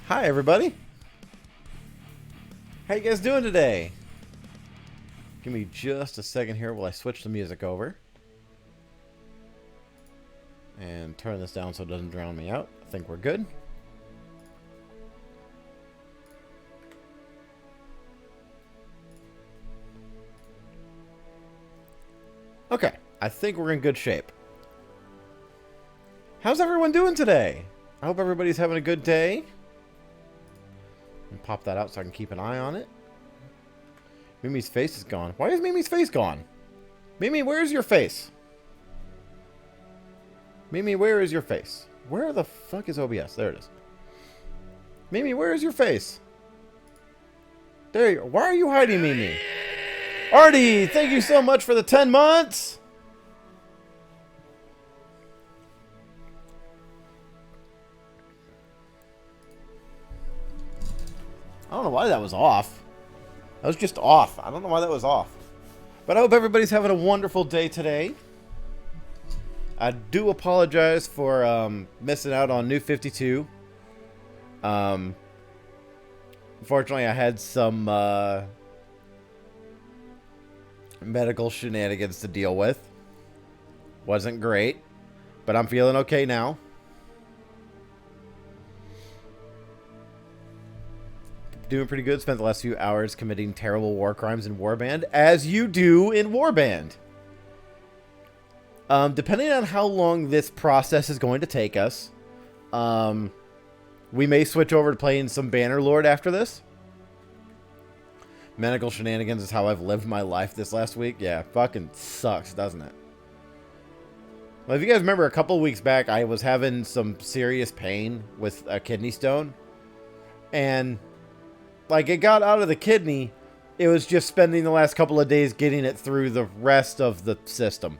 Hi everybody. How you guys doing today? Give me just a second here while I switch the music over. And turn this down so it doesn't drown me out. I think we're good. Okay, I think we're in good shape. How's everyone doing today? I hope everybody's having a good day. And pop that out so I can keep an eye on it. Mimi's face is gone. Why is Mimi's face gone? Mimi, where's your face? Mimi, where is your face? Where the fuck is OBS? There it is. Mimi, where is your face? There you go. Why are you hiding, Mimi? Artie, thank you so much for the 10 months. I don't know why that was off. That was just off. I don't know why that was off. But I hope everybody's having a wonderful day today. I do apologize for missing out on New 52. Unfortunately, I had some medical shenanigans to deal with. Wasn't great, but I'm feeling okay now. Doing pretty good. Spent the last few hours committing terrible war crimes in Warband, as you do in Warband. Depending on how long this process is going to take us, we may switch over to playing some Bannerlord after this. Medical shenanigans is how I've lived my life this last week. Yeah, fucking sucks, doesn't it? Well, if you guys remember, a couple weeks back, I was having some serious pain with a kidney stone. And, like, it got out of the kidney. It was just spending the last couple of days getting it through the rest of the system.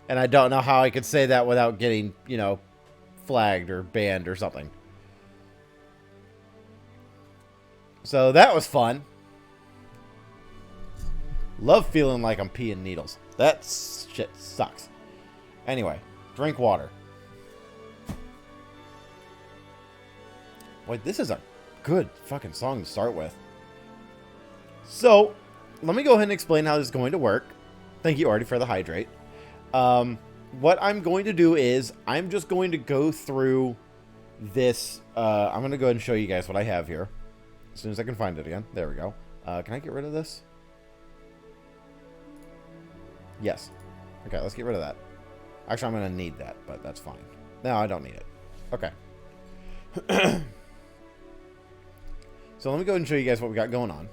And I don't know how I could say that without getting, you know, flagged or banned or something. So that was fun. Love feeling like I'm peeing needles. That shit sucks. Anyway, drink water. Wait, this is a good fucking song to start with. So, let me go ahead and explain how this is going to work. Thank you, Artie, for the hydrate. What I'm going to do is, I'm just going to go through this. I'm going to go ahead and show you guys what I have here. As soon as I can find it again. There we go. Can I get rid of this? Yes. Okay, let's get rid of that. Actually, I'm going to need that, but that's fine. No, I don't need it. Okay. So let me go ahead and show you guys what we got going on.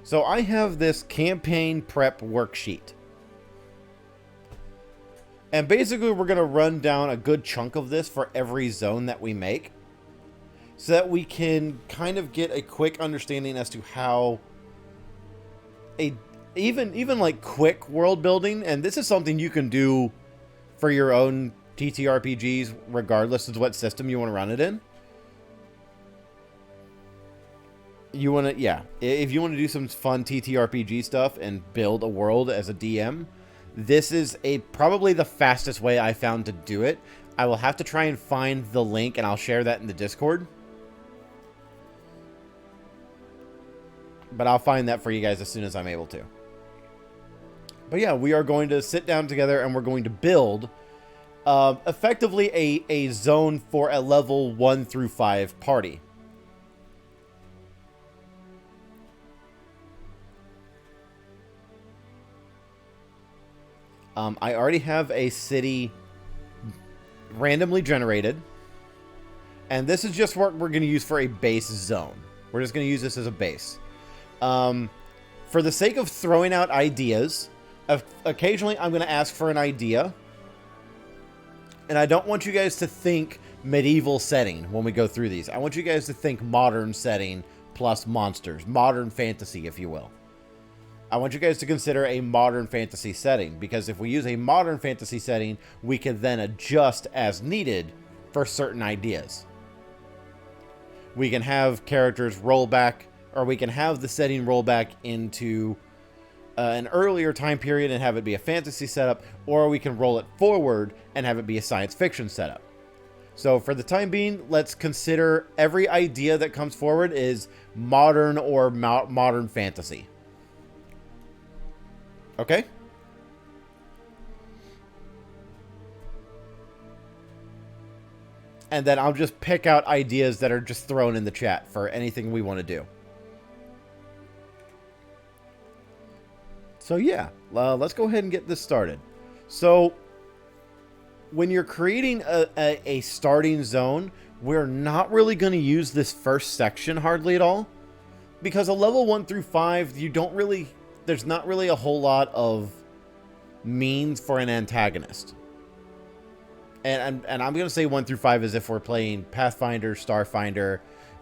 So I have this campaign prep worksheet. And basically, we're going to run down a good chunk of this for every zone that we make, so that we can kind of get a quick understanding as to how even like quick world building, and this is something you can do for your own TTRPGs regardless of what system you want to run it in. You want to, yeah, if you want to do some fun TTRPG stuff and build a world as a DM, this is probably the fastest way I found to do it. I will have to try and find the link, and I'll share that in the Discord. But I'll find that for you guys as soon as I'm able to. But yeah, we are going to sit down together, and we're going to build effectively a zone for a level 1 through 5 party. I already have a city randomly generated. And this is just what we're going to use for a base zone. We're just going to use this as a base. For the sake of throwing out ideas, occasionally I'm going to ask for an idea. And I don't want you guys to think medieval setting when we go through these. I want you guys to think modern setting plus monsters. Modern fantasy, if you will. I want you guys to consider a modern fantasy setting, because if we use a modern fantasy setting, we can then adjust as needed for certain ideas. We can have characters roll back, or we can have the setting roll back into an earlier time period and have it be a fantasy setup, or we can roll it forward and have it be a science fiction setup. So for the time being, let's consider every idea that comes forward is modern or modern fantasy. Okay? And then I'll just pick out ideas that are just thrown in the chat for anything we want to do. So yeah, let's go ahead and get this started. So when you're creating a starting zone, we're not really going to use this first section hardly at all. Because a level 1 through 5, there's not really a whole lot of means for an antagonist. And I'm going to say 1 through 5 as if we're playing Pathfinder, Starfinder,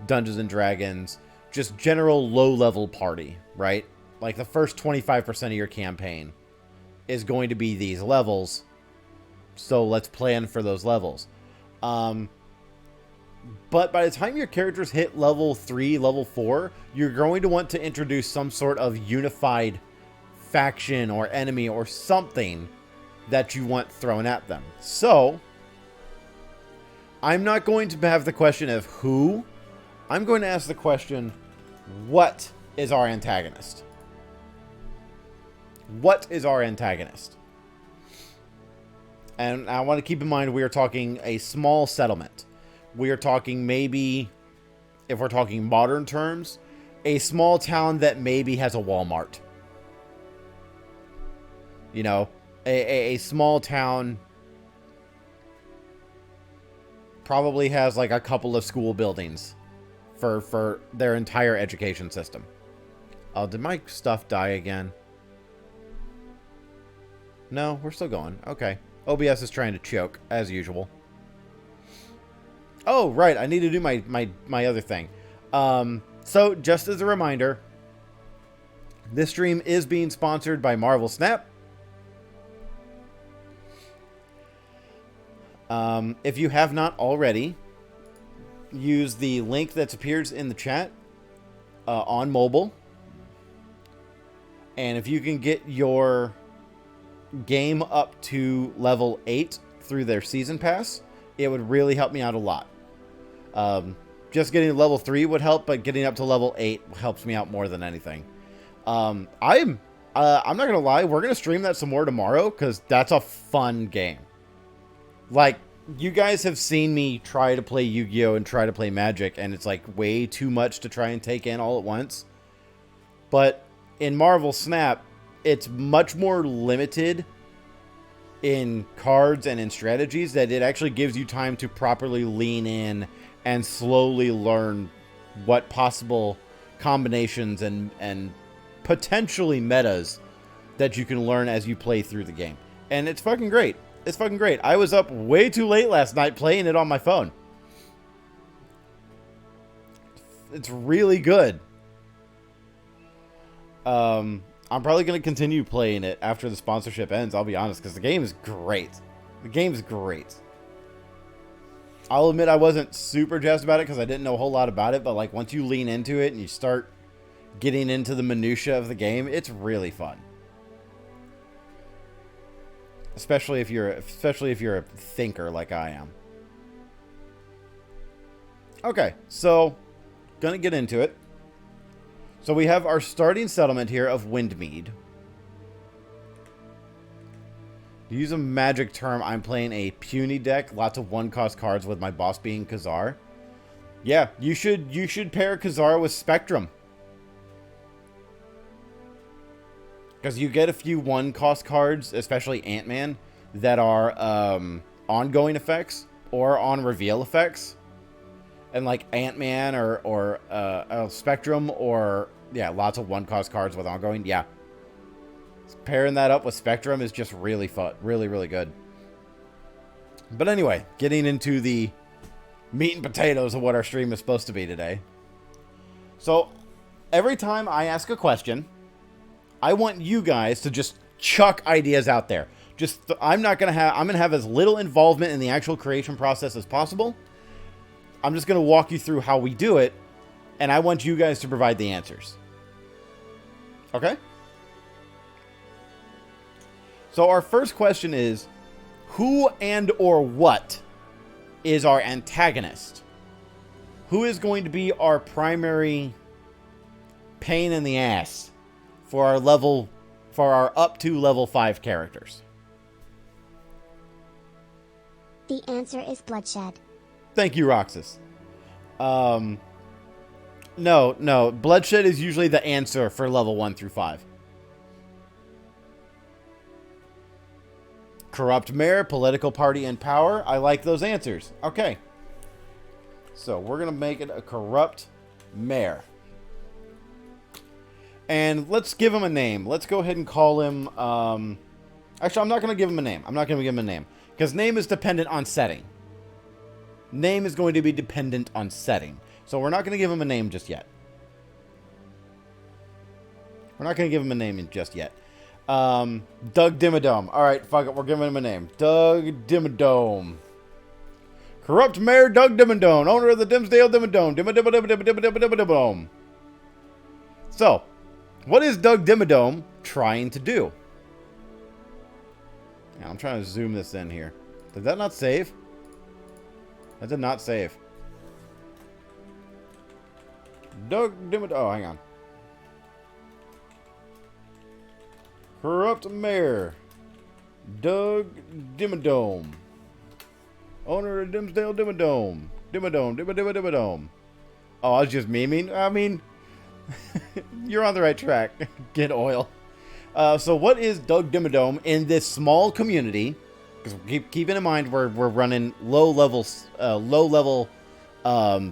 Dungeons and Dragons, just general low-level party, right? Like the first 25% of your campaign is going to be these levels. So let's plan for those levels. But by the time your characters hit level 3, level 4, you're going to want to introduce some sort of unified faction or enemy or something that you want thrown at them. So I'm not going to have the question of who. I'm going to ask the question, what is our antagonist? What is our antagonist? And I want to keep in mind we are talking a small settlement. We are talking maybe, if we're talking modern terms, a small town that maybe has a Walmart. You know, a small town probably has like a couple of school buildings for their entire education system. Oh, did my stuff die again? No, we're still going. Okay. OBS is trying to choke, as usual. Oh, right. I need to do my other thing. So, just as a reminder, this stream is being sponsored by Marvel Snap. If you have not already, use the link that appears in the chat on mobile. And if you can get your game up to level 8 through their season pass, it would really help me out a lot. Just getting to level 3 would help, but getting up to level 8 helps me out more than anything. I'm not gonna lie, we're gonna stream that some more tomorrow because that's a fun game. Like, you guys have seen me try to play Yu-Gi-Oh! And try to play Magic, and it's like way too much to try and take in all at once. But in Marvel Snap, it's much more limited in cards and in strategies that it actually gives you time to properly lean in and slowly learn what possible combinations and potentially metas that you can learn as you play through the game. And it's fucking great. It's fucking great. I was up way too late last night playing it on my phone. It's really good. I'm probably going to continue playing it after the sponsorship ends, I'll be honest, because the game is great. The game's great. I'll admit I wasn't super jazzed about it because I didn't know a whole lot about it, but like once you lean into it and you start getting into the minutia of the game, it's really fun. Especially if you're a thinker like I am. Okay, so gonna get into it. So we have our starting settlement here of Windmead. To use a magic term, I'm playing a puny deck, lots of 1-cost cards with my boss being Khazar. Yeah, you should pair Khazar with Spectrum. Because you get a few 1-cost cards, especially Ant-Man, that are ongoing effects or on reveal effects. And like Ant-Man or Spectrum or, yeah, lots of 1-cost cards with ongoing. Yeah. Pairing that up with Spectrum is just really fun. Really, really good. But anyway, getting into the meat and potatoes of what our stream is supposed to be today. So, every time I ask a question, I want you guys to just chuck ideas out there. I'm going to have as little involvement in the actual creation process as possible. I'm just going to walk you through how we do it, and I want you guys to provide the answers. Okay? So our first question is, who and or what is our antagonist. Who is going to be our primary pain in the ass for our up to level 5 characters? The answer is bloodshed. Thank you, Roxas. No. Bloodshed is usually the answer for level 1 through 5. Corrupt mayor, political party, and power. I like those answers. Okay. So we're going to make it a corrupt mayor. And let's give him a name. Let's go ahead and call him... Actually, I'm not going to give him a name. I'm not going to give him a name. Because name is dependent on setting. Name is going to be dependent on setting. So we're not going to give him a name just yet. We're not going to give him a name just yet. Doug Dimmadome. Alright, fuck it. We're giving him a name. Doug Dimmadome. Corrupt Mayor Doug Dimmadome. Owner of the Dimsdale Dimmadome. Dimmadome. So, what is Doug Dimmadome trying to do? Yeah, I'm trying to zoom this in here. Did that not save? That did not save. Doug Dimmadome. Oh, hang on. Corrupt Mayor Doug Dimmadome. Owner of Dimsdale Dimmadome. Dimmadome. Oh, I was just memeing. I mean, you're on the right track. Get oil. So what is Doug Dimmadome in this small community? Because keeping in mind we're running low level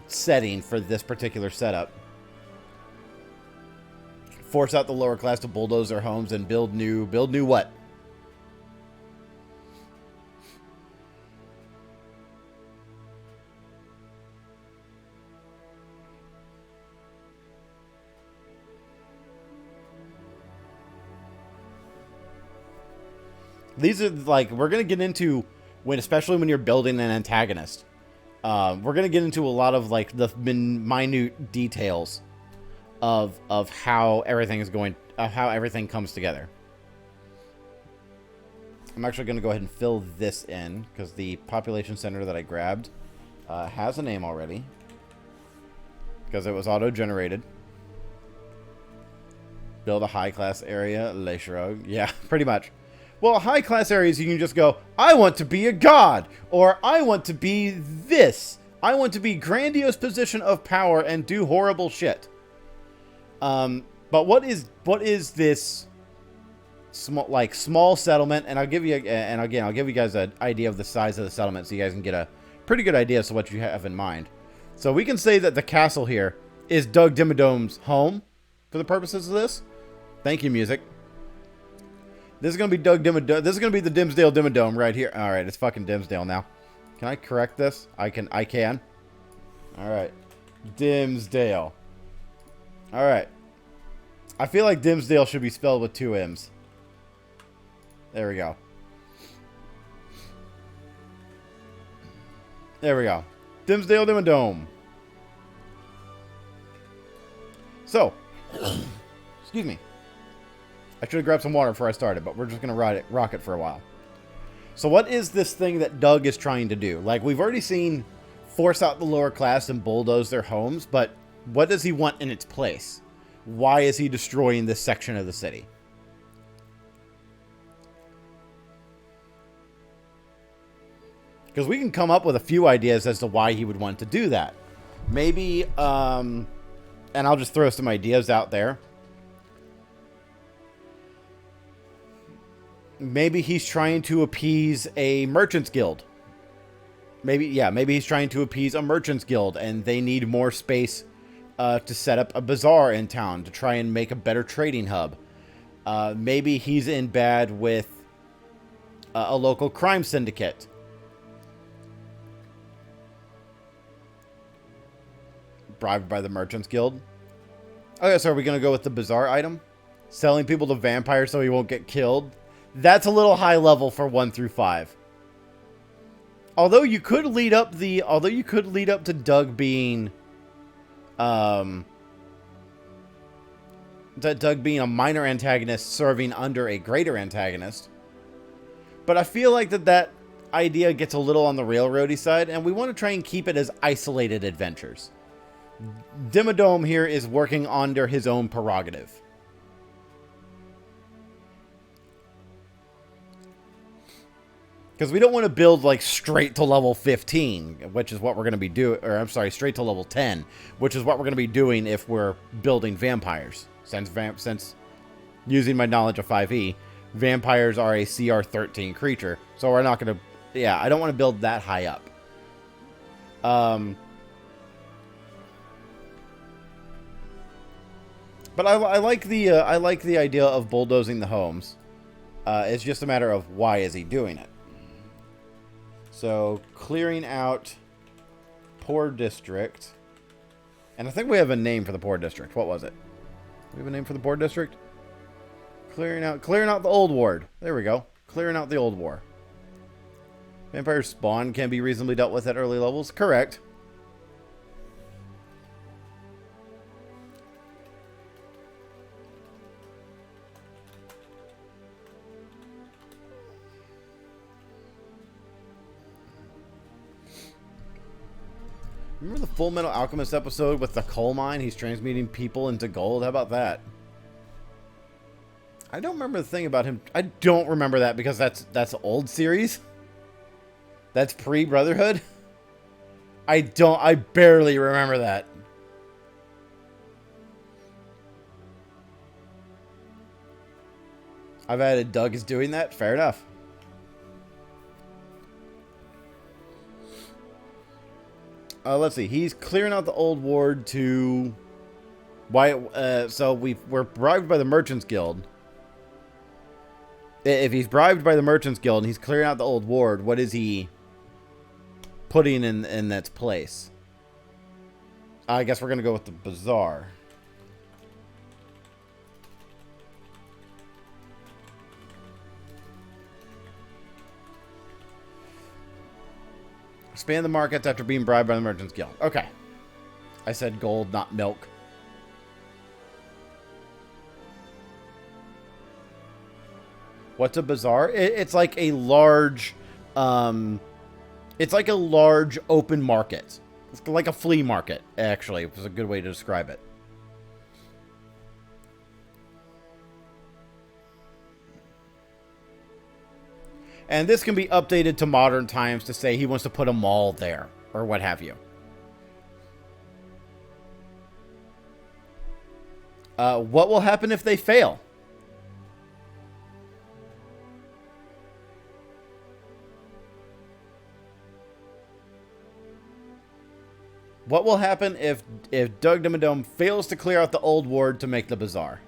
setting for this particular setup. Force out the lower class to bulldoze their homes and build new what? These are like, we're going to get into especially when you're building an antagonist. We're going to get into a lot of like the minute details of how everything is going, how everything comes together. I'm actually going to go ahead and fill this in because the population center that I grabbed has a name already because it was auto-generated. Build a high-class area, Le Shrug. Yeah, pretty much. Well, high-class areas, you can just go, I want to be a god, or I want to be this. I want to be grandiose position of power and do horrible shit. But what is this small settlement? And I'll give you, and again, I'll give you guys an idea of the size of the settlement, so you guys can get a pretty good idea as to what you have in mind. So we can say that the castle here is Doug Dimmadome's home for the purposes of this. Thank you, music. This is going to be Doug Dimmadome. This is going to be the Dimsdale Dimmadome right here. All right, it's fucking Dimsdale now. Can I correct this? I can. All right. Dimsdale. All right. I feel like Dimsdale should be spelled with 2 M's. There we go. There we go. Dimsdale Dimmadome. So, excuse me. I should have grabbed some water before I started, but we're just going to rock it for a while. So what is this thing that Doug is trying to do? Like, we've already seen force out the lower class and bulldoze their homes, but what does he want in its place? Why is he destroying this section of the city? Because we can come up with a few ideas as to why he would want to do that. Maybe, and I'll just throw some ideas out there. Maybe he's trying to appease a merchant's guild. Maybe he's trying to appease a merchant's guild and they need more space to set up a bazaar in town to try and make a better trading hub. Maybe he's in bad with a local crime syndicate. Bribed by the merchant's guild. Okay, so are we going to go with the bazaar item? Selling people to vampires so he won't get killed? That's a little high level for 1 through 5. Although you could lead up to Doug being Doug being a minor antagonist serving under a greater antagonist. But I feel like that idea gets a little on the railroady side, and we want to try and keep it as isolated adventures. Dimmadome here is working under his own prerogative. Because we don't want to build, like, straight to level 15, which is what we're going to be doing, or I'm sorry, straight to level 10, which is what we're going to be doing if we're building vampires. Since using my knowledge of 5e, vampires are a CR 13 creature, so we're not going to, yeah, I don't want to build that high up. But I like the idea of bulldozing the homes. It's just a matter of why is he doing it. So, clearing out poor district. And I think we have a name for the poor district. What was it? We have a name for the poor district? Clearing out the old ward. There we go. Clearing out the old war. Vampire spawn can be reasonably dealt with at early levels. Correct. Remember the Full Metal Alchemist episode with the coal mine? He's transmuting people into gold. How about that? I don't remember the thing about him. I don't remember that because that's old series. That's pre-Brotherhood. I barely remember that. I've added Doug is doing that. Fair enough. Let's see. He's clearing out the old ward to... so we're bribed by the Merchants Guild. If he's bribed by the Merchants Guild and he's clearing out the old ward, what is he putting in its place? I guess we're going to go with the Bazaar. Expand the markets after being bribed by the Merchants Guild. Okay. I said gold, not milk. What's a bazaar? It's like a large, it's like a large open market. It's like a flea market, actually. It was a good way to describe it. And this can be updated to modern times to say he wants to put a mall there, or what have you. What will happen if they fail? What will happen if Doug Dimmadome fails to clear out the old ward to make the bazaar?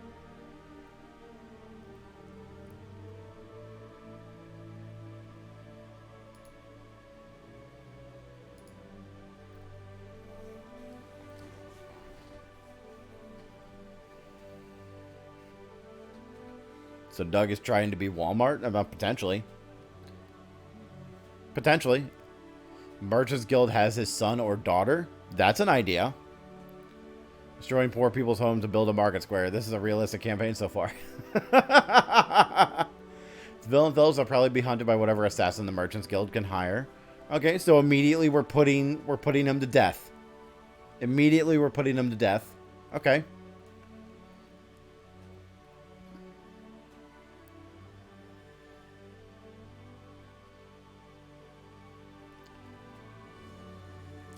So Doug is trying to be Walmart? Potentially. Potentially. Merchants Guild has his son or daughter? That's an idea. Destroying poor people's homes to build a market square. This is a realistic campaign so far. Villain fellows will probably be hunted by whatever assassin the Merchants Guild can hire. Okay, so immediately we're putting him to death. Immediately we're putting him to death. Okay.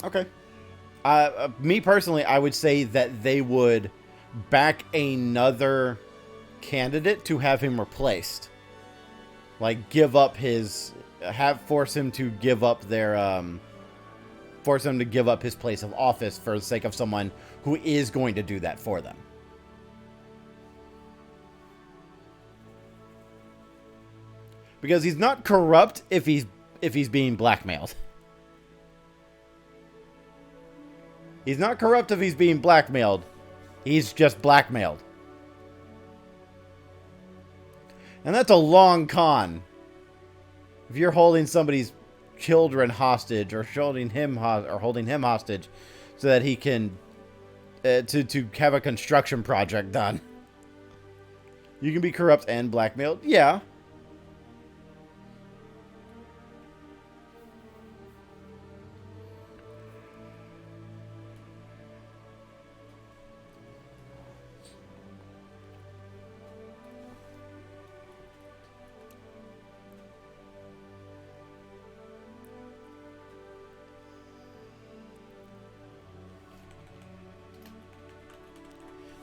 Okay. Me personally, I would say that they would back another candidate to have him replaced. Like, give up his... force him to give up their... force him to give up his place of office for the sake of someone who is going to do that for them. Because he's not corrupt if he's being blackmailed. He's not corrupt if he's being blackmailed. He's just blackmailed. And that's a long con. If you're holding somebody's children hostage or holding him hostage so that he can to have a construction project done. You can be corrupt and blackmailed. Yeah.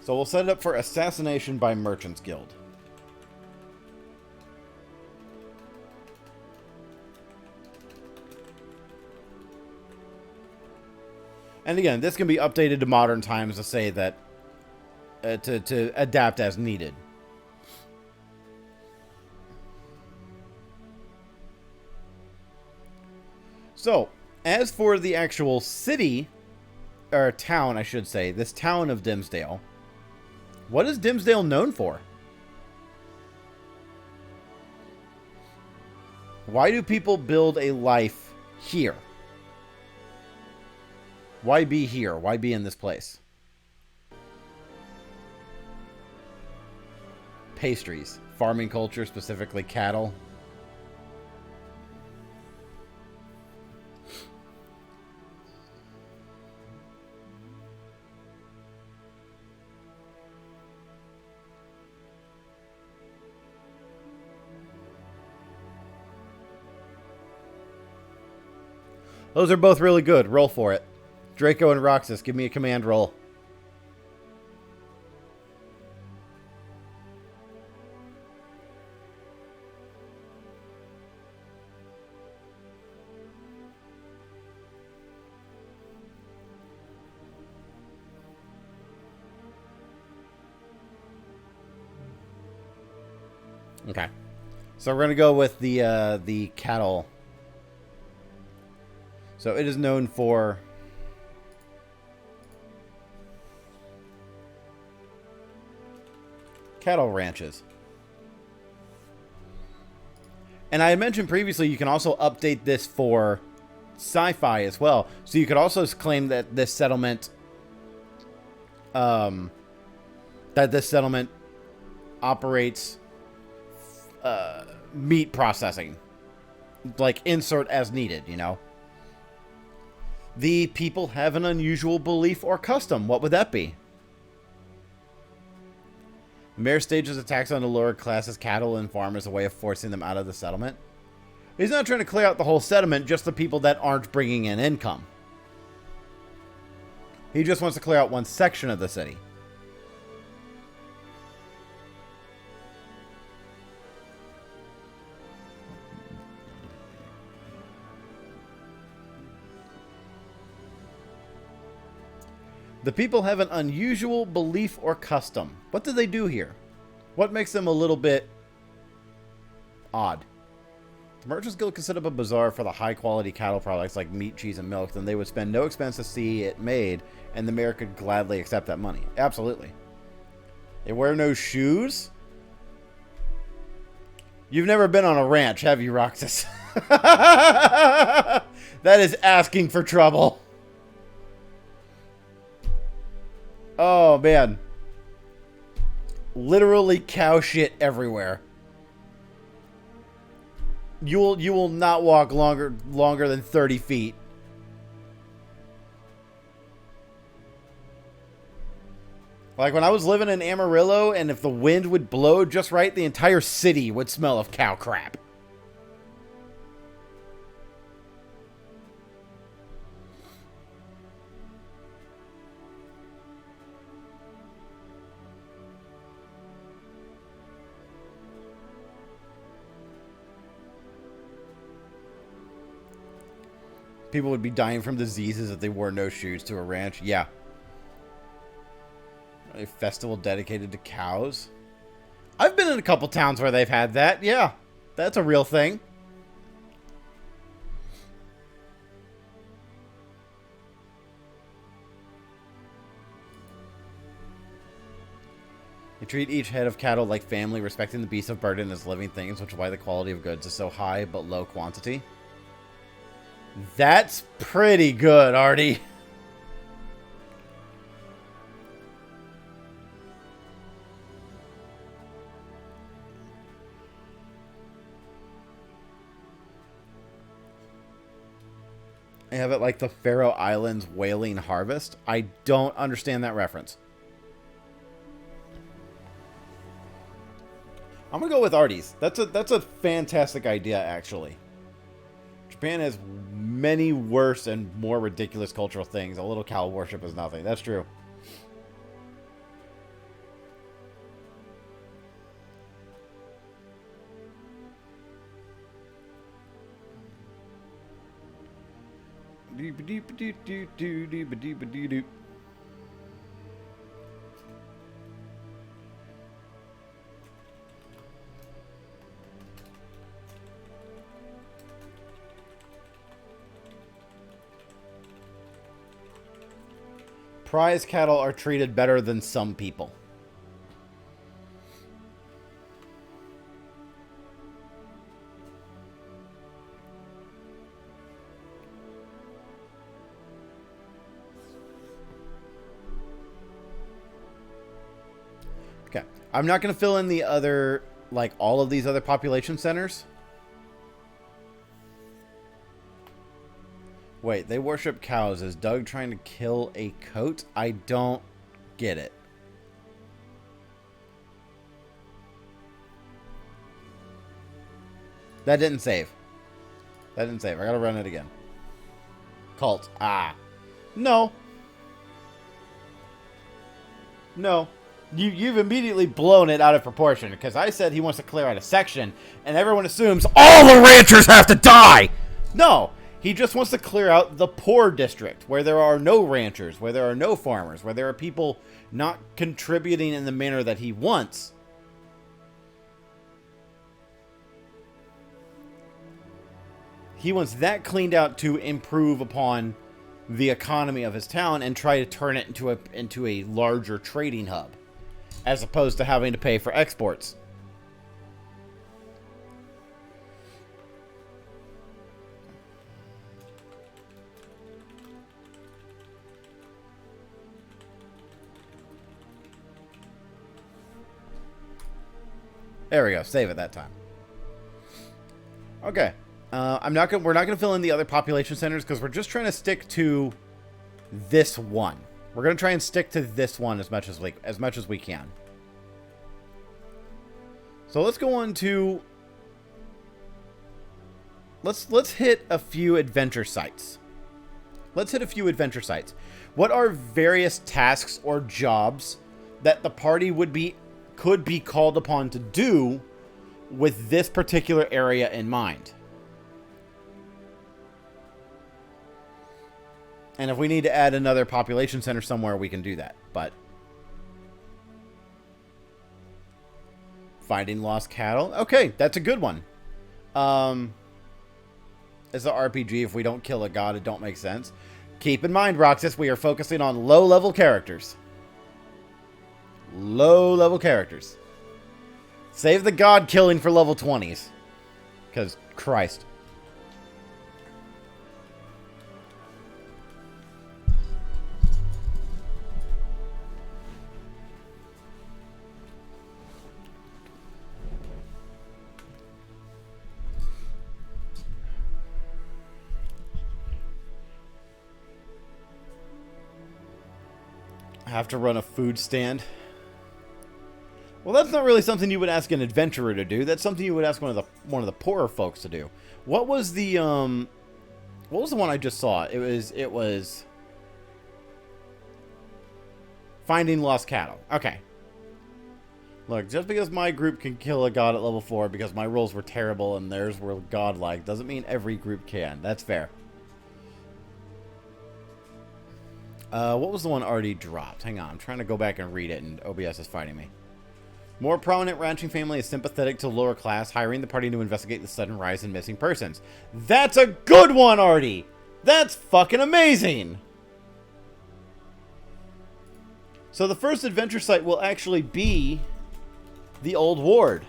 So we'll set it up for assassination by Merchants Guild. And again, this can be updated to modern times to say that to adapt as needed. So, as for the actual city, or town, I should say, this town of Dimsdale, what is Dimsdale known for? Why do people build a life here? Why be here? Why be in this place? Pastries. Farming culture, specifically cattle. Those are both really good. Roll for it. Draco and Roxas, give me a command roll. Okay. So we're going to go with the cattle. So it is known for cattle ranches. And I had mentioned previously you can also update this for sci-fi as well. So you could also claim that this settlement operates meat processing. Like insert as needed, you know. The people have an unusual belief or custom. What would that be? The mayor stages attacks on the lower classes, cattle, and farmers, a way of forcing them out of the settlement. He's not trying to clear out the whole settlement, just the people that aren't bringing in income. He just wants to clear out one section of the city. The people have an unusual belief or custom. What do they do here? What makes them a little bit odd? The Merchants Guild could set up a bazaar for the high-quality cattle products like meat, cheese, and milk. Then they would spend no expense to see it made, and the mayor could gladly accept that money. Absolutely. They wear no shoes? You've never been on a ranch, have you, Roxas? That is asking for trouble. Oh, man. Literally cow shit everywhere. You will not walk longer than 30 feet. Like when I was living in Amarillo, and if the wind would blow just right, the entire city would smell of cow crap. People would be dying from diseases if they wore no shoes to a ranch. Yeah. A festival dedicated to cows. I've been in a couple towns where they've had that. Yeah. That's a real thing. They treat each head of cattle like family, respecting the beasts of burden as living things, which is why the quality of goods is so high but low quantity. That's pretty good, Artie. I have it like the Faroe Islands whaling harvest. I don't understand that reference. I'm gonna go with Artie's. That's a fantastic idea, actually. Japan has many worse and more ridiculous cultural things. A little cow worship is nothing. That's true. Prize cattle are treated better than some people. Okay. I'm not going to fill in the other, like, all of these other population centers. Wait, they worship cows. Is Doug trying to kill a coat? I don't get it. That didn't save. That didn't save. I gotta run it again. Cult. Ah. No. No. You've immediately blown it out of proportion, because I said he wants to clear out a section, and everyone assumes all the ranchers have to die! No! He just wants to clear out the poor district, where there are no ranchers, where there are no farmers, where there are people not contributing in the manner that he wants. He wants that cleaned out to improve upon the economy of his town and try to turn it into a larger trading hub, as opposed to having to pay for exports. There we go. Save it that time. Okay. We're not gonna fill in the other population centers because we're just trying to stick to this one. We're gonna try and stick to this one as much as we can. So let's go on to let's hit a few adventure sites. Let's hit a few adventure sites. What are various tasks or jobs that the party could be called upon to do with this particular area in mind? And if we need to add another population center somewhere, we can do that. But finding lost cattle. Okay, that's a good one. As an RPG, if we don't kill a god, it don't make sense. Keep in mind, Roxas, we are focusing on low-level characters. Low-level characters. Save the god killing for level 20s. Because, Christ. Have to run a food stand. Well, that's not really something you would ask an adventurer to do. That's something you would ask one of the poorer folks to do. What was the one I just saw? It was finding lost cattle. Okay. Look, just because my group can kill a god at level 4 because my rolls were terrible and theirs were godlike doesn't mean every group can. That's fair. What was the one already dropped? Hang on, I'm trying to go back and read it, and OBS is fighting me. More prominent ranching family is sympathetic to lower class, hiring the party to investigate the sudden rise in missing persons. That's a good one, Artie! That's fucking amazing! So the first adventure site will actually be the Old Ward.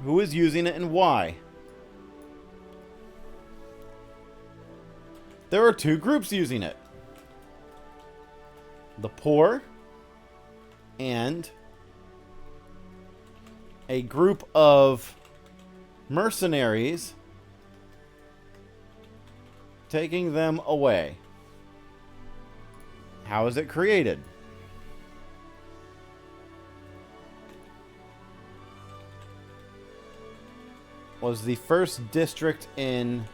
Who is using it and why? There are two groups using it. The poor and a group of mercenaries taking them away. How is it created? Was the first district in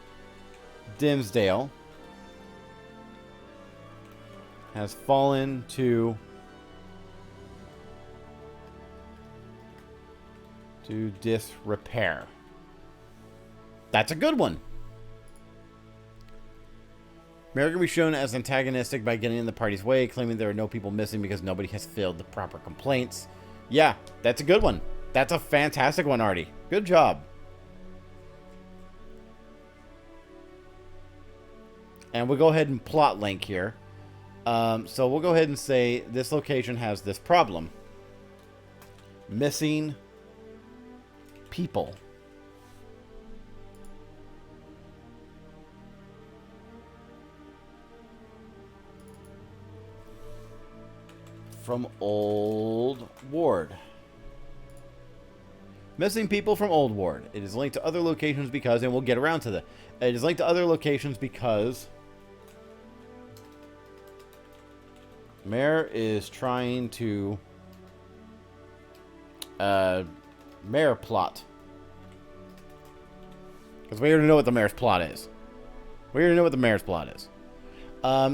Dimsdale has fallen to disrepair. That's a good one. Mayor can be shown as antagonistic by getting in the party's way, claiming there are no people missing because nobody has filled the proper complaints. Yeah, that's a good one. That's a fantastic one, Artie. Good job. And we'll go ahead and plot link here. So we'll go ahead and say this location has this problem. Missing people. From Old Ward. Missing people from Old Ward. It is linked to other locations because, and we'll get around to that. It is linked to other locations because Mayor is trying to Mayor plot. Because we already know what the Mayor's plot is. We already know what the Mayor's plot is.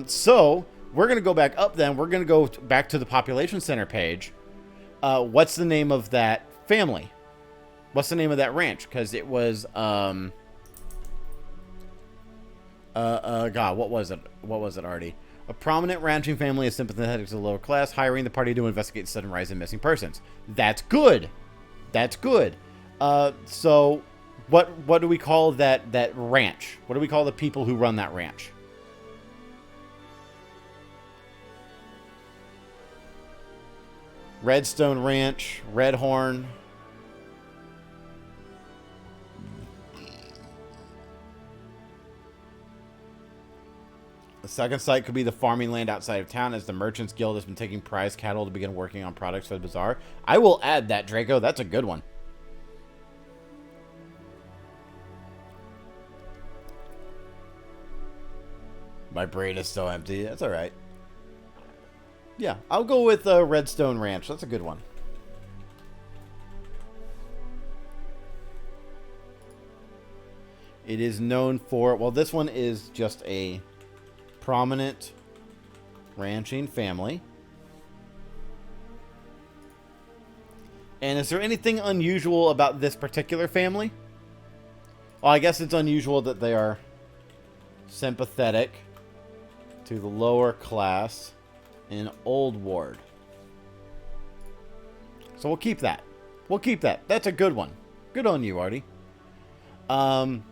So we're going to go back up then. We're going to go back to the population center page. What's the name of that family? What's the name of that ranch? Because it was, God, what was it? What was it, Artie? A prominent ranching family is sympathetic to the lower class, hiring the party to investigate the sudden rise in missing persons. That's good. That's good. So what do we call that ranch? What do we call the people who run that ranch? Redstone Ranch, Redhorn. The second site could be the farming land outside of town, as the Merchants Guild has been taking prize cattle to begin working on products for the bazaar. I will add that, Draco. That's a good one. My brain is so empty. That's all right. Yeah, I'll go with Redstone Ranch. That's a good one. It is known for... Well, this one is just a prominent ranching family. And is there anything unusual about this particular family? Well, I guess it's unusual that they are sympathetic to the lower class in Old Ward. So we'll keep that. We'll keep that. That's a good one. Good on you, Artie. I'm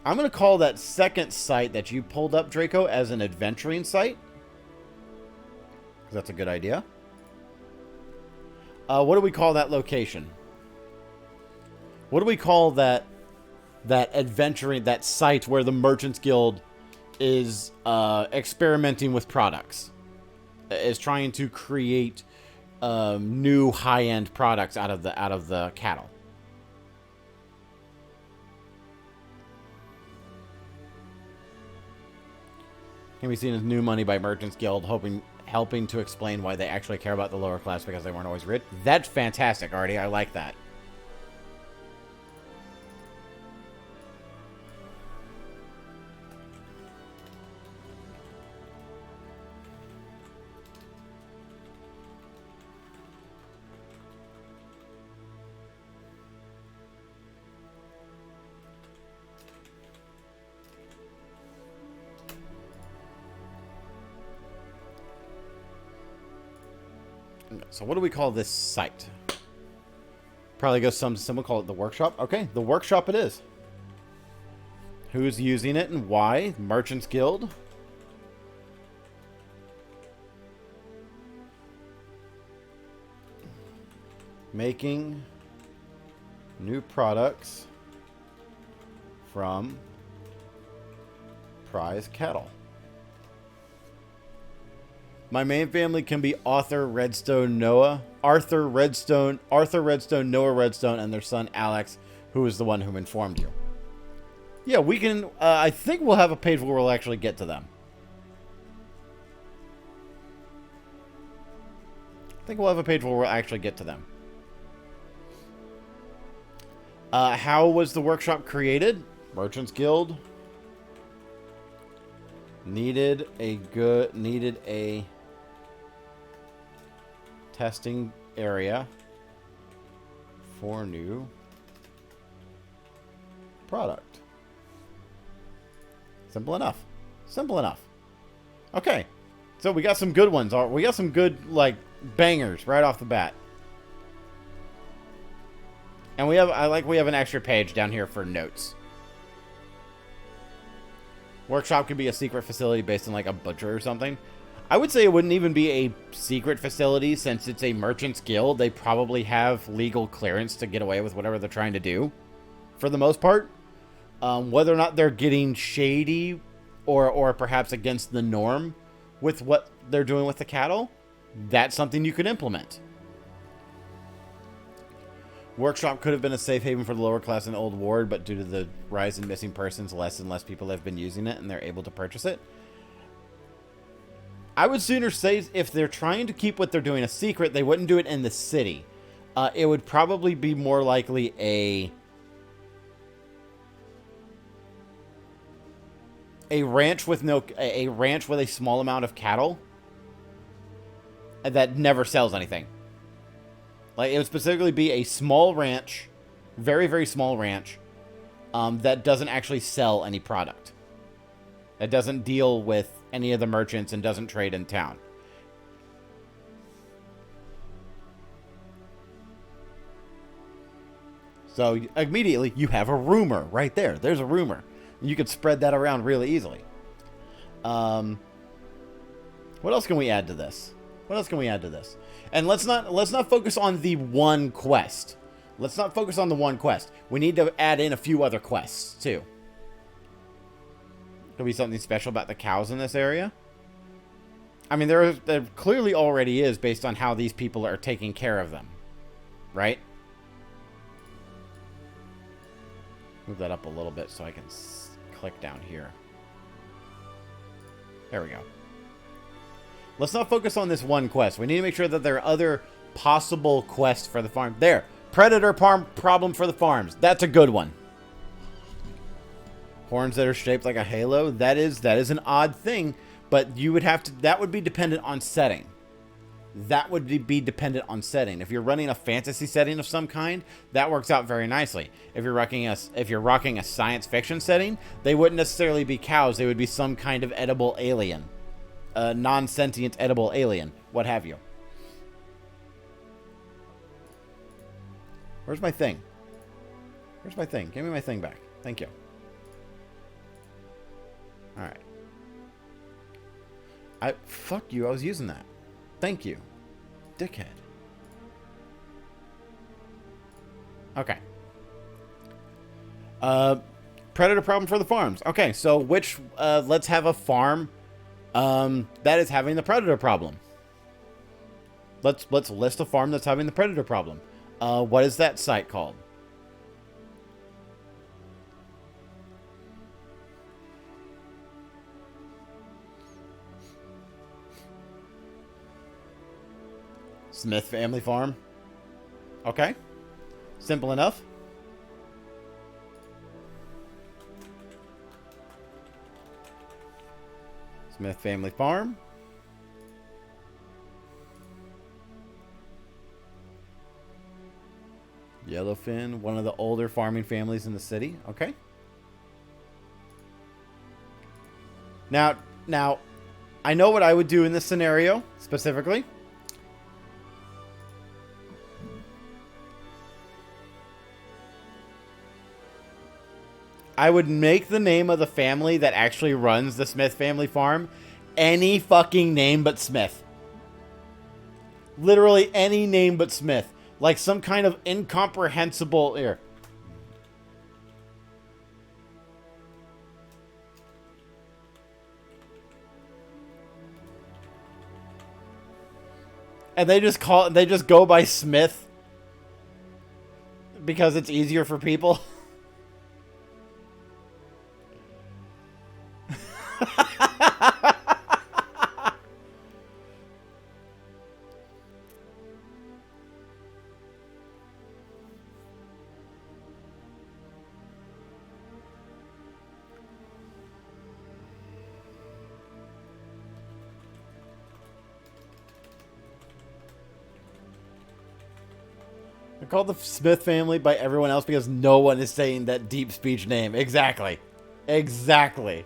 going to call that second site that you pulled up, Draco, as an adventuring site. That's a good idea. What do we call that location? What do we call that adventuring, that site where the Merchants Guild is experimenting with products? Is trying to create new high-end products out of the cattle. Can be seen as new money by Merchants Guild, helping to explain why they actually care about the lower class because they weren't always rich. That's fantastic, Artie. I like that. So what do we call this site? Probably go some similar, call it the workshop. Okay, the workshop it is. Who's using it and why? Merchants Guild. Making new products from prize cattle. My main family can be Arthur Redstone, Noah Redstone, Noah Redstone, and their son Alex, who is the one who informed you. Yeah, we can. I think we'll have a page where we'll actually get to them. I think we'll have a page where we'll actually get to them. How was the workshop created? Merchants Guild needed a testing area for new product. Simple enough. Simple enough. Okay. So we got some good ones. We got some good, like, bangers right off the bat. And we have an extra page down here for notes. Workshop could be a secret facility based on, like, a butcher or something. I would say it wouldn't even be a secret facility since it's a merchant's guild. They probably have legal clearance to get away with whatever they're trying to do, for the most part. Whether or not they're getting shady or perhaps against the norm with what they're doing with the cattle, that's something you could implement. Workshop could have been a safe haven for the lower class in Old Ward, but due to the rise in missing persons, less and less people have been using it, and they're able to purchase it. I would sooner say if they're trying to keep what they're doing a secret, they wouldn't do it in the city. It would probably be more likely a ranch with a small amount of cattle that never sells anything. Like, it would specifically be a small ranch, very, very small ranch, that doesn't actually sell any product. That doesn't deal with any of the merchants and doesn't trade in town. So, immediately, you have a rumor right there. There's a rumor. You could spread that around really easily. What else can we add to this? What else can we add to this? And let's not focus on the one quest. Let's not focus on the one quest. We need to add in a few other quests, too. Could be something special about the cows in this area. I mean, there clearly already is based on how these people are taking care of them. Right? Move that up a little bit so I can click down here. There we go. Let's not focus on this one quest. We need to make sure that there are other possible quests for the farm. There. Predator problem for the farms. That's a good one. Horns that are shaped like a halo. That is an odd thing, but you would have to... That would be dependent on setting. That would be dependent on setting. If you're running a fantasy setting of some kind, that works out very nicely. If you're rocking a science fiction setting, they wouldn't necessarily be cows. They would be some kind of edible alien. A non-sentient edible alien, what have you. Where's my thing? Where's my thing? Give me my thing back. Thank you. Alright. Fuck you, I was using that. Thank you. Dickhead. Okay. Predator problem for the farms. Okay, so let's have a farm that is having the predator problem. Let's list a farm that's having the predator problem. What is that site called? Smith Family Farm. Okay. Simple enough. Smith Family Farm. Yellowfin, one of the older farming families in the city. Okay. Now, I know what I would do in this scenario, specifically. I would make the name of the family that actually runs the Smith Family Farm any fucking name but Smith. Literally any name but Smith. Like some kind of incomprehensible... Here. And they just go by Smith because it's easier for people. They're called the Smith family by everyone else because no one is saying that deep speech name. Exactly. Exactly.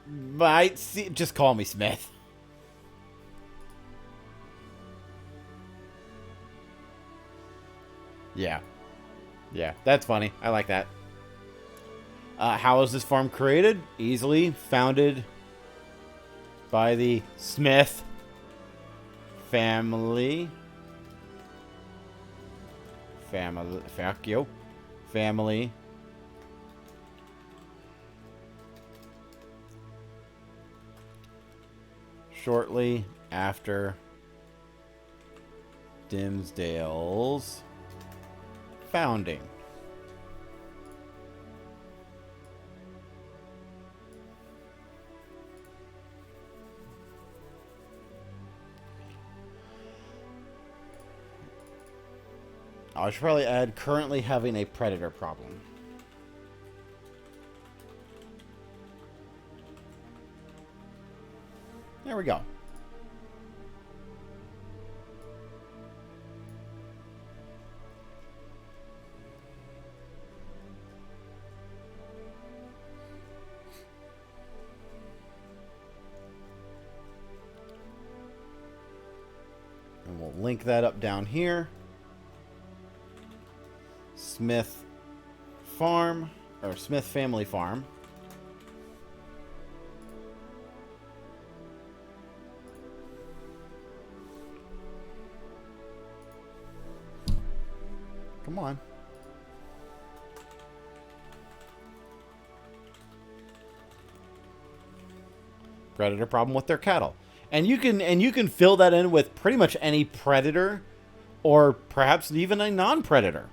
Might see. Just call me Smith. Yeah. Yeah, that's funny. I like that. How was this farm created? Easily founded by the Smith family. Fuck you. Family. Shortly after Dimsdale's founding. I should probably add currently having a predator problem. There we go. And we'll link that up down here. Smith Farm, or Smith Family Farm. Come on. Predator problem with their cattle. And you can fill that in with pretty much any predator or perhaps even a non-predator.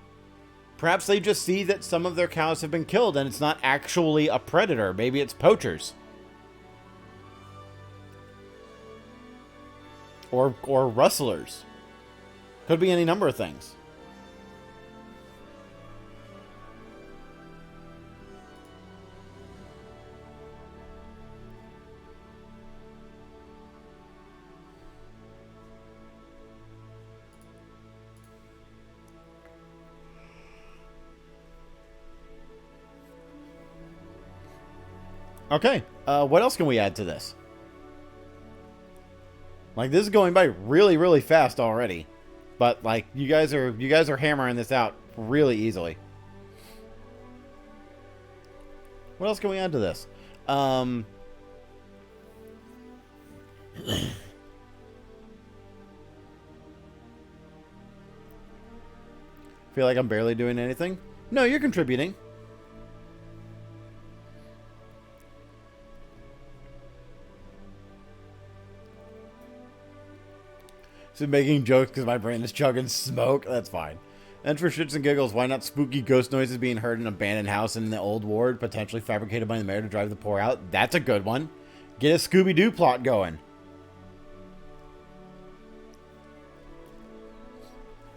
Perhaps they just see that some of their cows have been killed and it's not actually a predator. Maybe it's poachers. Or rustlers. Could be any number of things. Okay, what else can we add to this? Like, this is going by really, really fast already. But, like, you guys are hammering this out really easily. What else can we add to this? Feel like I'm barely doing anything? No, you're contributing. So making jokes because my brain is chugging smoke. That's fine. And for shits and giggles, why not spooky ghost noises being heard in an abandoned house in the old ward, potentially fabricated by the mayor to drive the poor out? That's a good one. Get a Scooby-Doo plot going.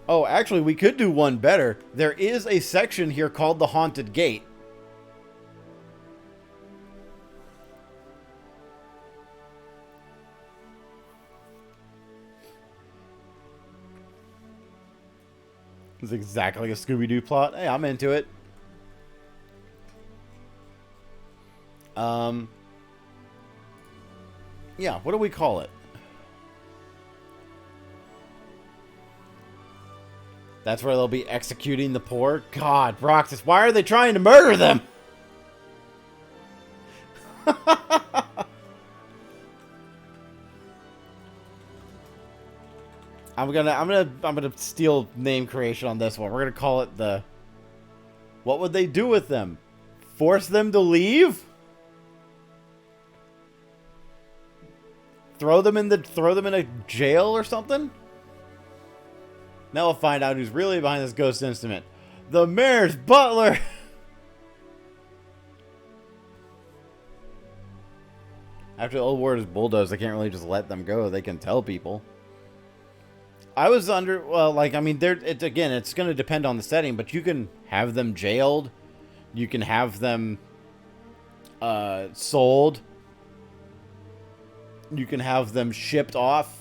Oh, actually, we could do one better. There is a section here called the Haunted Gate. It's exactly like a Scooby-Doo plot. Hey, I'm into it. Yeah, what do we call it? That's where they'll be executing the poor? God, Roxas, why are they trying to murder them? I'm gonna steal name creation on this one. We're gonna call it the... What would they do with them? Force them to leave? Throw them in a jail or something? Now we'll find out who's really behind this ghost instrument. The mayor's butler! After the old ward is bulldozed, they can't really just let them go. They can tell people. I was under... Well, like, I mean, again, it's going to depend on the setting, but you can have them jailed. You can have them sold. You can have them shipped off.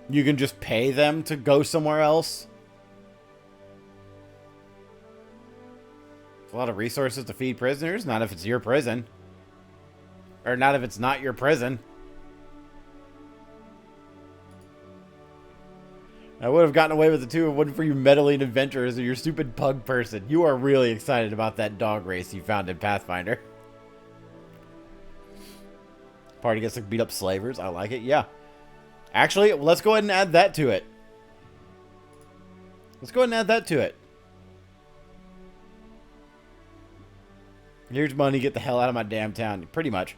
You can just pay them to go somewhere else. It's a lot of resources to feed prisoners. Not if it's your prison. Or not if it's not your prison. I would have gotten away with it too if it wasn't for you meddling adventurers or your stupid pug person. You are really excited about that dog race you found in Pathfinder. Party gets to beat up slavers. I like it. Yeah. Actually, let's go ahead and add that to it. Let's go ahead and add that to it. Here's money. Get the hell out of my damn town. Pretty much.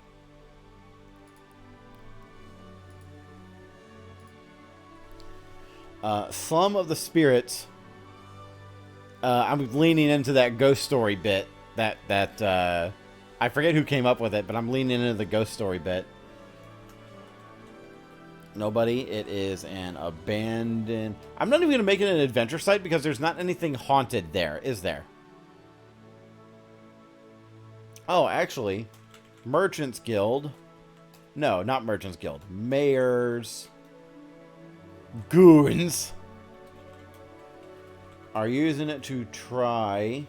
Some of the spirits. I'm leaning into that ghost story bit. That I forget who came up with it, but I'm leaning into the ghost story bit. Nobody. It is an abandoned... I'm not even going to make it an adventure site because there's not anything haunted there, is there? Oh, actually, Merchants Guild. No, not Merchants Guild. Mayor's goons are using it to try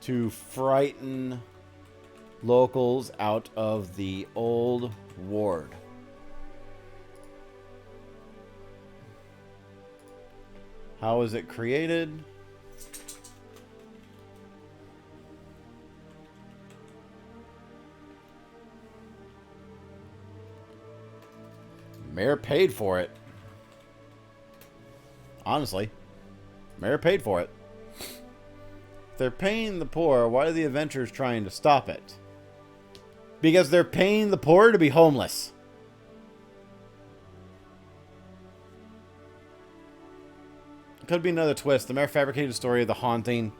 to frighten locals out of the old ward. How is it created? Mayor paid for it. Honestly. Mayor paid for it. If they're paying the poor, why are the adventurers trying to stop it? Because they're paying the poor to be homeless. Could be another twist. The mayor fabricated a story of the haunting,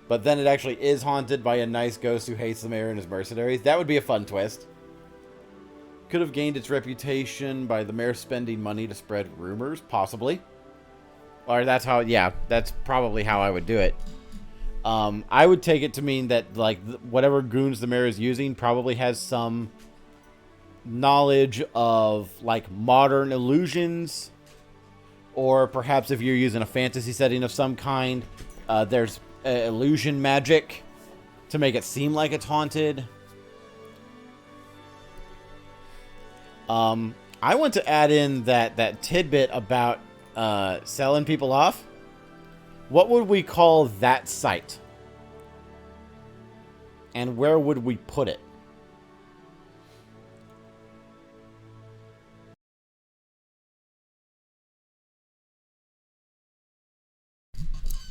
but then it actually is haunted by a nice ghost who hates the mayor and his mercenaries. That would be a fun twist. Could have gained its reputation by the mayor spending money to spread rumors, possibly. Or that's how, yeah, that's probably how I would do it. I would take it to mean that, like, whatever goons the mayor is using probably has some knowledge of, like, modern illusions. Or perhaps if you're using a fantasy setting of some kind, there's illusion magic to make it seem like it's haunted. I want to add in that tidbit about selling people off. What would we call that site? And where would we put it?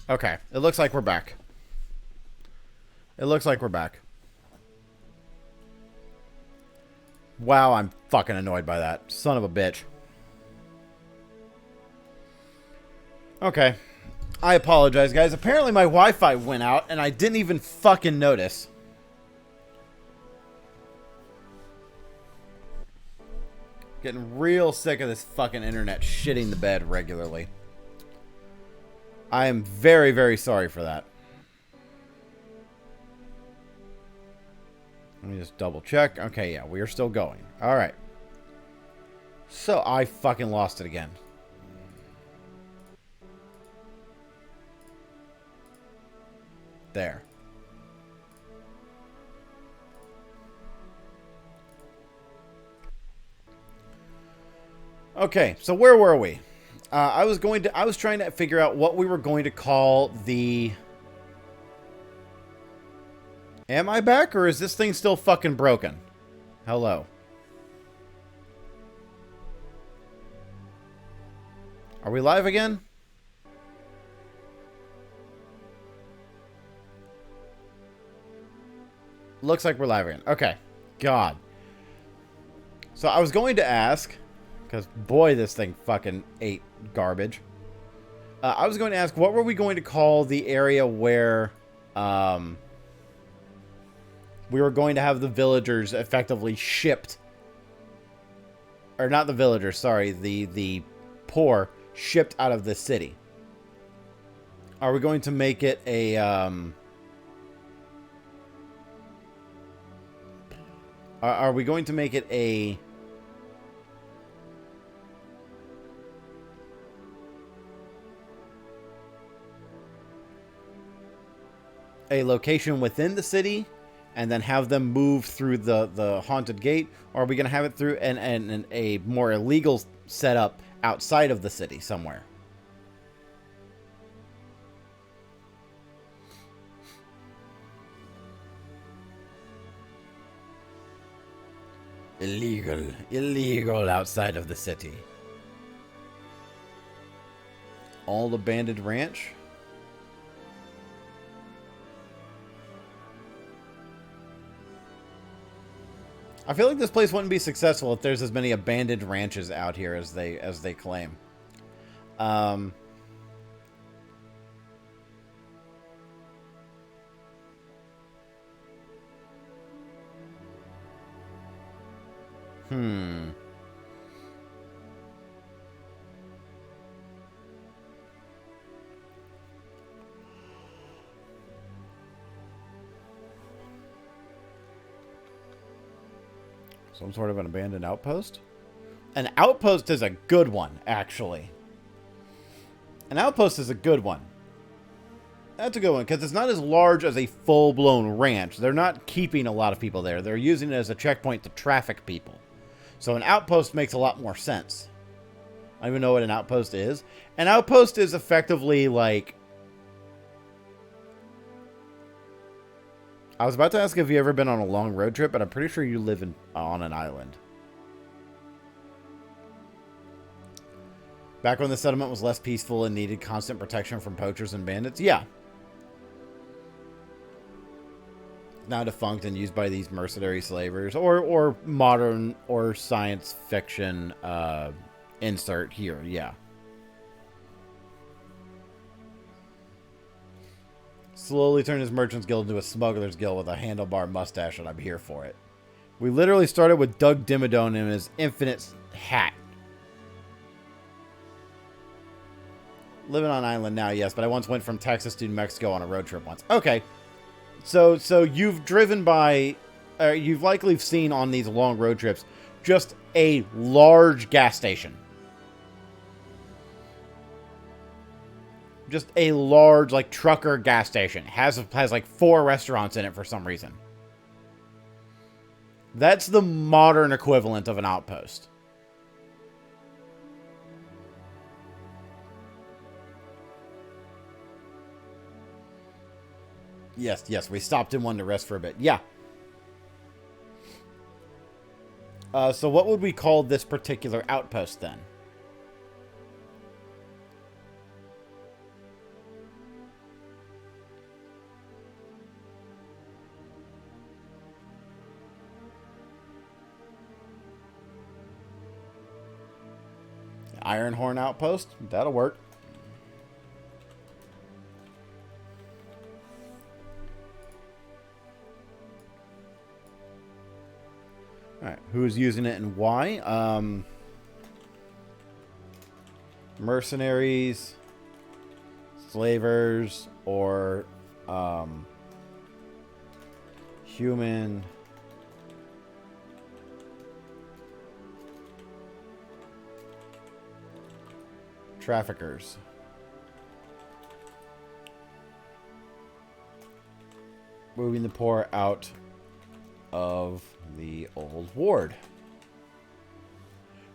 Okay, it looks like we're back. It looks like we're back. Wow, I'm fucking annoyed by that. Son of a bitch. Okay. I apologize, guys. Apparently my Wi-Fi went out, and I didn't even fucking notice. Getting real sick of this fucking internet shitting the bed regularly. I am very, very sorry for that. Let me just double check. Okay, yeah, we are still going. All right. So, I fucking lost it again. There. Okay, so where were we? I was trying to figure out what we were going to call the... Am I back, or is this thing still fucking broken? Hello. Are we live again? Looks like we're live again. Okay. God. So I was going to ask, because boy, this thing fucking ate garbage. I was going to ask, what were we going to call the area where we were going to have the villagers effectively shipped, or not the villagers, sorry, the poor shipped out of the city? Are we going to make it a are we going to make it a location within the city and then have them move through the haunted gate, or are we going to have it through an a more illegal setup outside of the city somewhere? Illegal outside of the city. All abandoned ranch. I feel like this place wouldn't be successful if there's as many abandoned ranches out here as they claim. Some sort of an abandoned outpost? An outpost is a good one, actually. An outpost is a good one. That's a good one, because it's not as large as a full-blown ranch. They're not keeping a lot of people there. They're using it as a checkpoint to traffic people. So an outpost makes a lot more sense. I don't even know what an outpost is. An outpost is effectively like... I was about to ask if you ever been on a long road trip, but I'm pretty sure you live on an island. Back when the settlement was less peaceful and needed constant protection from poachers and bandits? Yeah. Now defunct and used by these mercenary slavers. Or modern or science fiction insert here, yeah. Slowly turned his merchant's guild into a smuggler's guild with a handlebar mustache, and I'm here for it. We literally started with Doug Dimmadome in his infinite hat. Living on island now, yes, but I once went from Texas to New Mexico on a road trip once. Okay. So you've driven by, you've likely seen on these long road trips, just a large gas station. Just a large, like, trucker gas station. Has like 4 restaurants in it for some reason. That's the modern equivalent of an outpost. Yes, we stopped in one to rest for a bit. Yeah. So what would we call this particular outpost then? Ironhorn Outpost? That'll work. Alright, who's using it and why? Mercenaries, slavers, or human... traffickers. Moving the poor out of the old ward.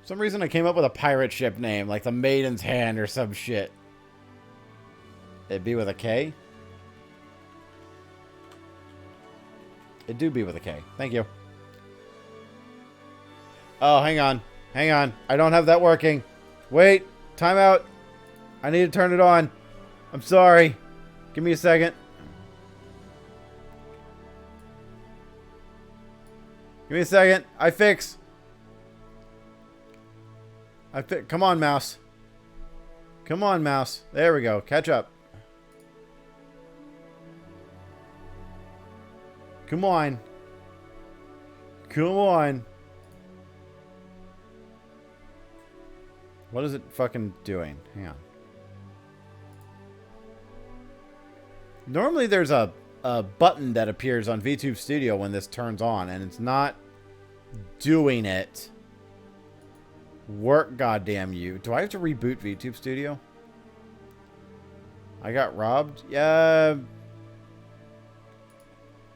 For some reason I came up with a pirate ship name, like the Maiden's Hand or some shit. It'd be with a K? It do be with a K. Thank you. Oh, hang on. Hang on. I don't have that working. Wait. Time out. I need to turn it on. I'm sorry. Give me a second. Give me a second. I fix. Come on, mouse. Come on, mouse. There we go. Catch up. Come on. Come on. What is it fucking doing? Hang on. Normally there's a button that appears on VTube Studio when this turns on, and it's not doing it. Work, goddamn you. Do I have to reboot VTube Studio? I got robbed? Yeah.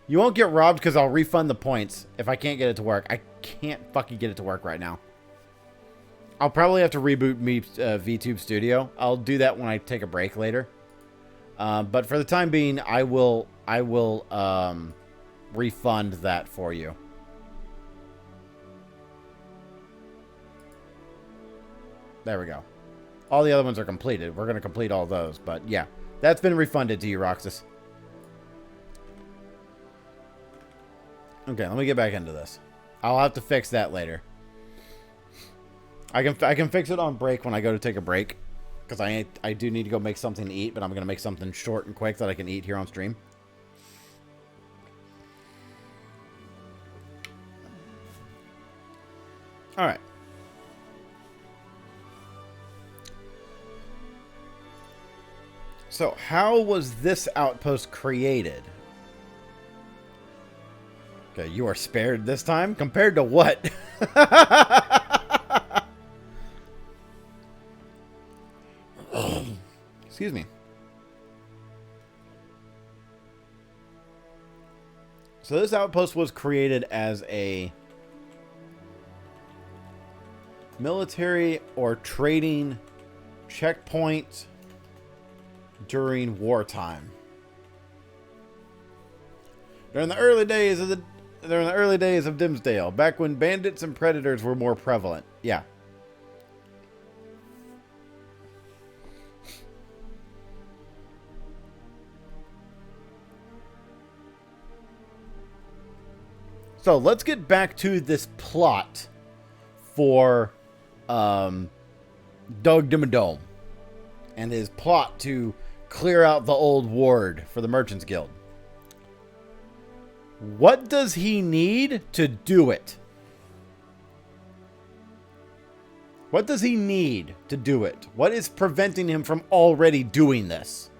You won't get robbed because I'll refund the points if I can't get it to work. I can't fucking get it to work right now. I'll probably have to reboot VTube Studio. I'll do that when I take a break later. But for the time being, I will refund that for you. There we go. All the other ones are completed. We're going to complete all those. But yeah, that's been refunded to you, Roxas. Okay, let me get back into this. I'll have to fix that later. I can fix it on break when I go to take a break. Because I do need to go make something to eat, but I'm going to make something short and quick that I can eat here on stream. Alright. So, how was this outpost created? Okay, you are spared this time? Compared to what? Excuse me. So this outpost was created as a military or trading checkpoint during wartime. During the early days of Dimsdale, back when bandits and predators were more prevalent. Yeah. So let's get back to this plot for Doug Dimmadome and his plot to clear out the old ward for the Merchants Guild. What does he need to do it? What does he need to do it? What is preventing him from already doing this?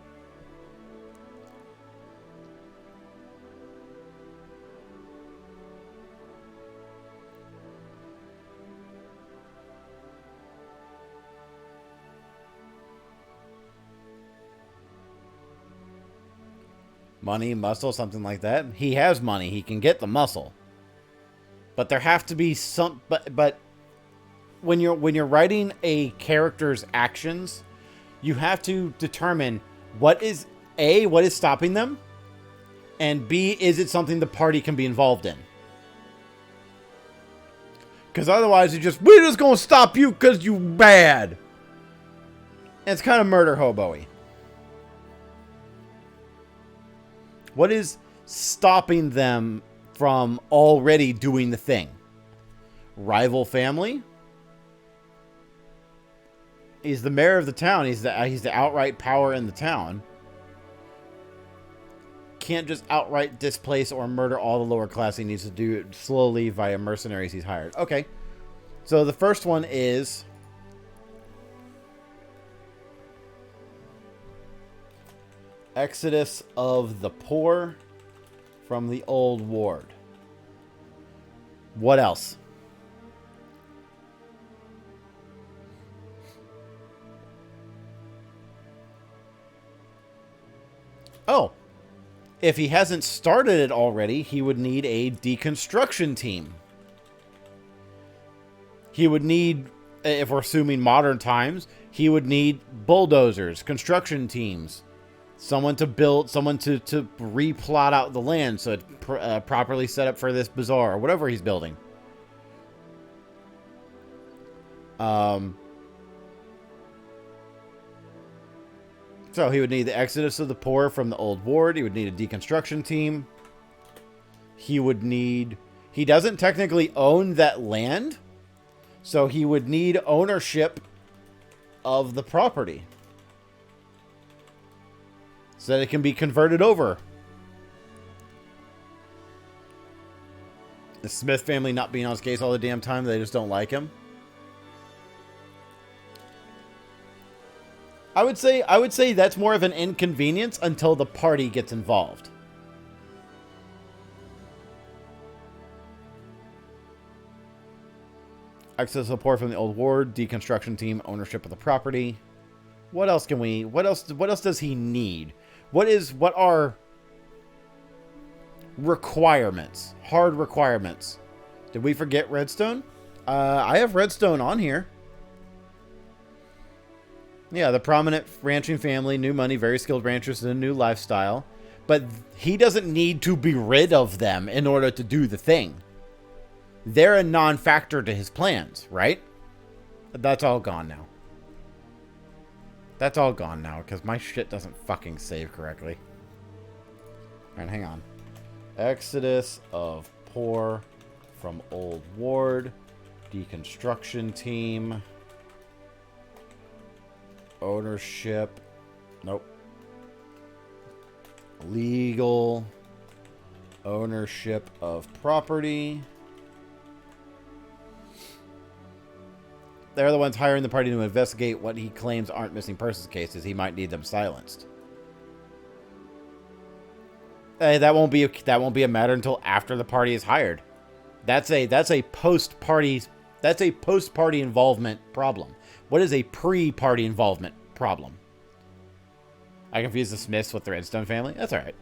Money, muscle, something like that. He has money. He can get the muscle. But there have to be some... But when you're writing a character's actions, you have to determine what is... A, what is stopping them? And B, is it something the party can be involved in? Because otherwise, we're just going to stop you because you bad. And it's kind of murder hobo-y. What is stopping them from already doing the thing? Rival family? He's the mayor of the town. He's the outright power in the town. Can't just outright displace or murder all the lower class. He needs to do it slowly via mercenaries he's hired. Okay. So the first one is... Exodus of the poor from the old ward. What else? Oh. If he hasn't started it already, he would need a deconstruction team. He would need, if we're assuming modern times, he would need bulldozers, construction teams. Someone to build, someone to replot out the land so it's properly set up for this bazaar or whatever he's building. So he would need the exodus of the poor from the old ward. He would need a deconstruction team. He would need... He doesn't technically own that land, So he would need ownership of the property so that it can be converted over. The Smith family not being on his case all the damn time, they just don't like him. I would say that's more of an inconvenience until the party gets involved. Access support from the old ward, deconstruction team, ownership of the property. What else can we? What else does he need? What are requirements? Hard requirements. Did we forget redstone? I have redstone on here. Yeah, the prominent ranching family, new money, very skilled ranchers, and a new lifestyle. But he doesn't need to be rid of them in order to do the thing. They're a non-factor to his plans, right? That's all gone now. That's all gone now, because my shit doesn't fucking save correctly. Alright, hang on. Exodus of poor from old ward. Deconstruction team. Ownership. Nope. Legal. Ownership of property. They're the ones hiring the party to investigate what he claims aren't missing persons cases. He might need them silenced. Hey, that won't be a matter until after the party is hired. That's a post-party involvement problem. What is a pre-party involvement problem? I confuse the Smiths with the Redstone family. That's all right.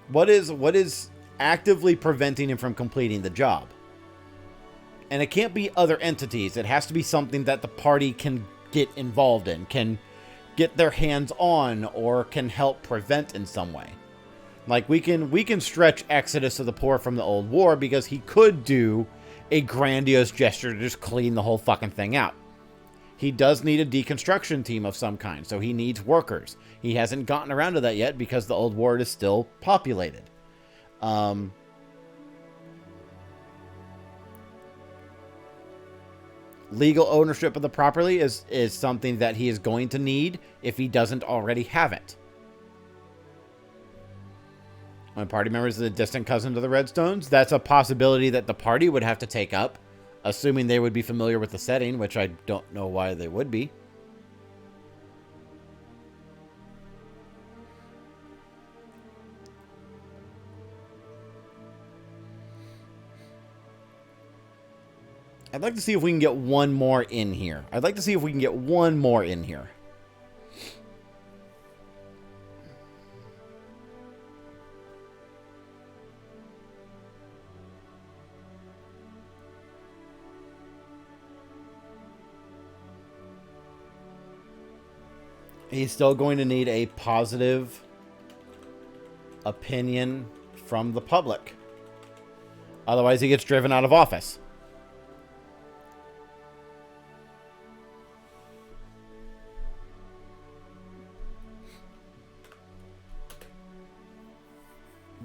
What is actively preventing him from completing the job? And it can't be other entities. It has to be something that the party can get involved in, can get their hands on, or can help prevent in some way. Like we can stretch Exodus of the Poor from the old war because he could do a grandiose gesture to just clean the whole fucking thing out. He does need a deconstruction team of some kind, so he needs workers. He hasn't gotten around to that yet because the old ward is still populated. Legal ownership of the property is something that he is going to need if he doesn't already have it. When party members are a distant cousin to the Redstones, that's a possibility that the party would have to take up, assuming they would be familiar with the setting, which I don't know why they would be. I'd like to see if we can get one more in here. He's still going to need a positive opinion from the public. Otherwise, he gets driven out of office.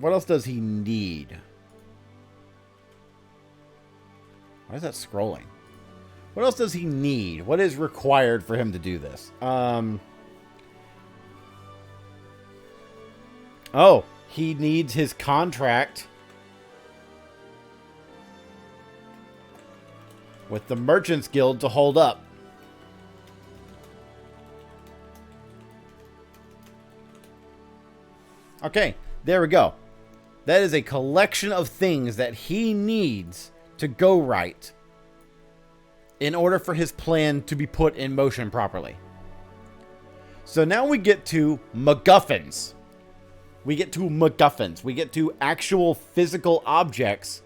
What else does he need? Why is that scrolling? What else does he need? What is required for him to do this? Oh, he needs his contract with the Merchants Guild to hold up. Okay, there we go. That is a collection of things that he needs to go right in order for his plan to be put in motion properly. So now we get to MacGuffins. We get to actual physical objects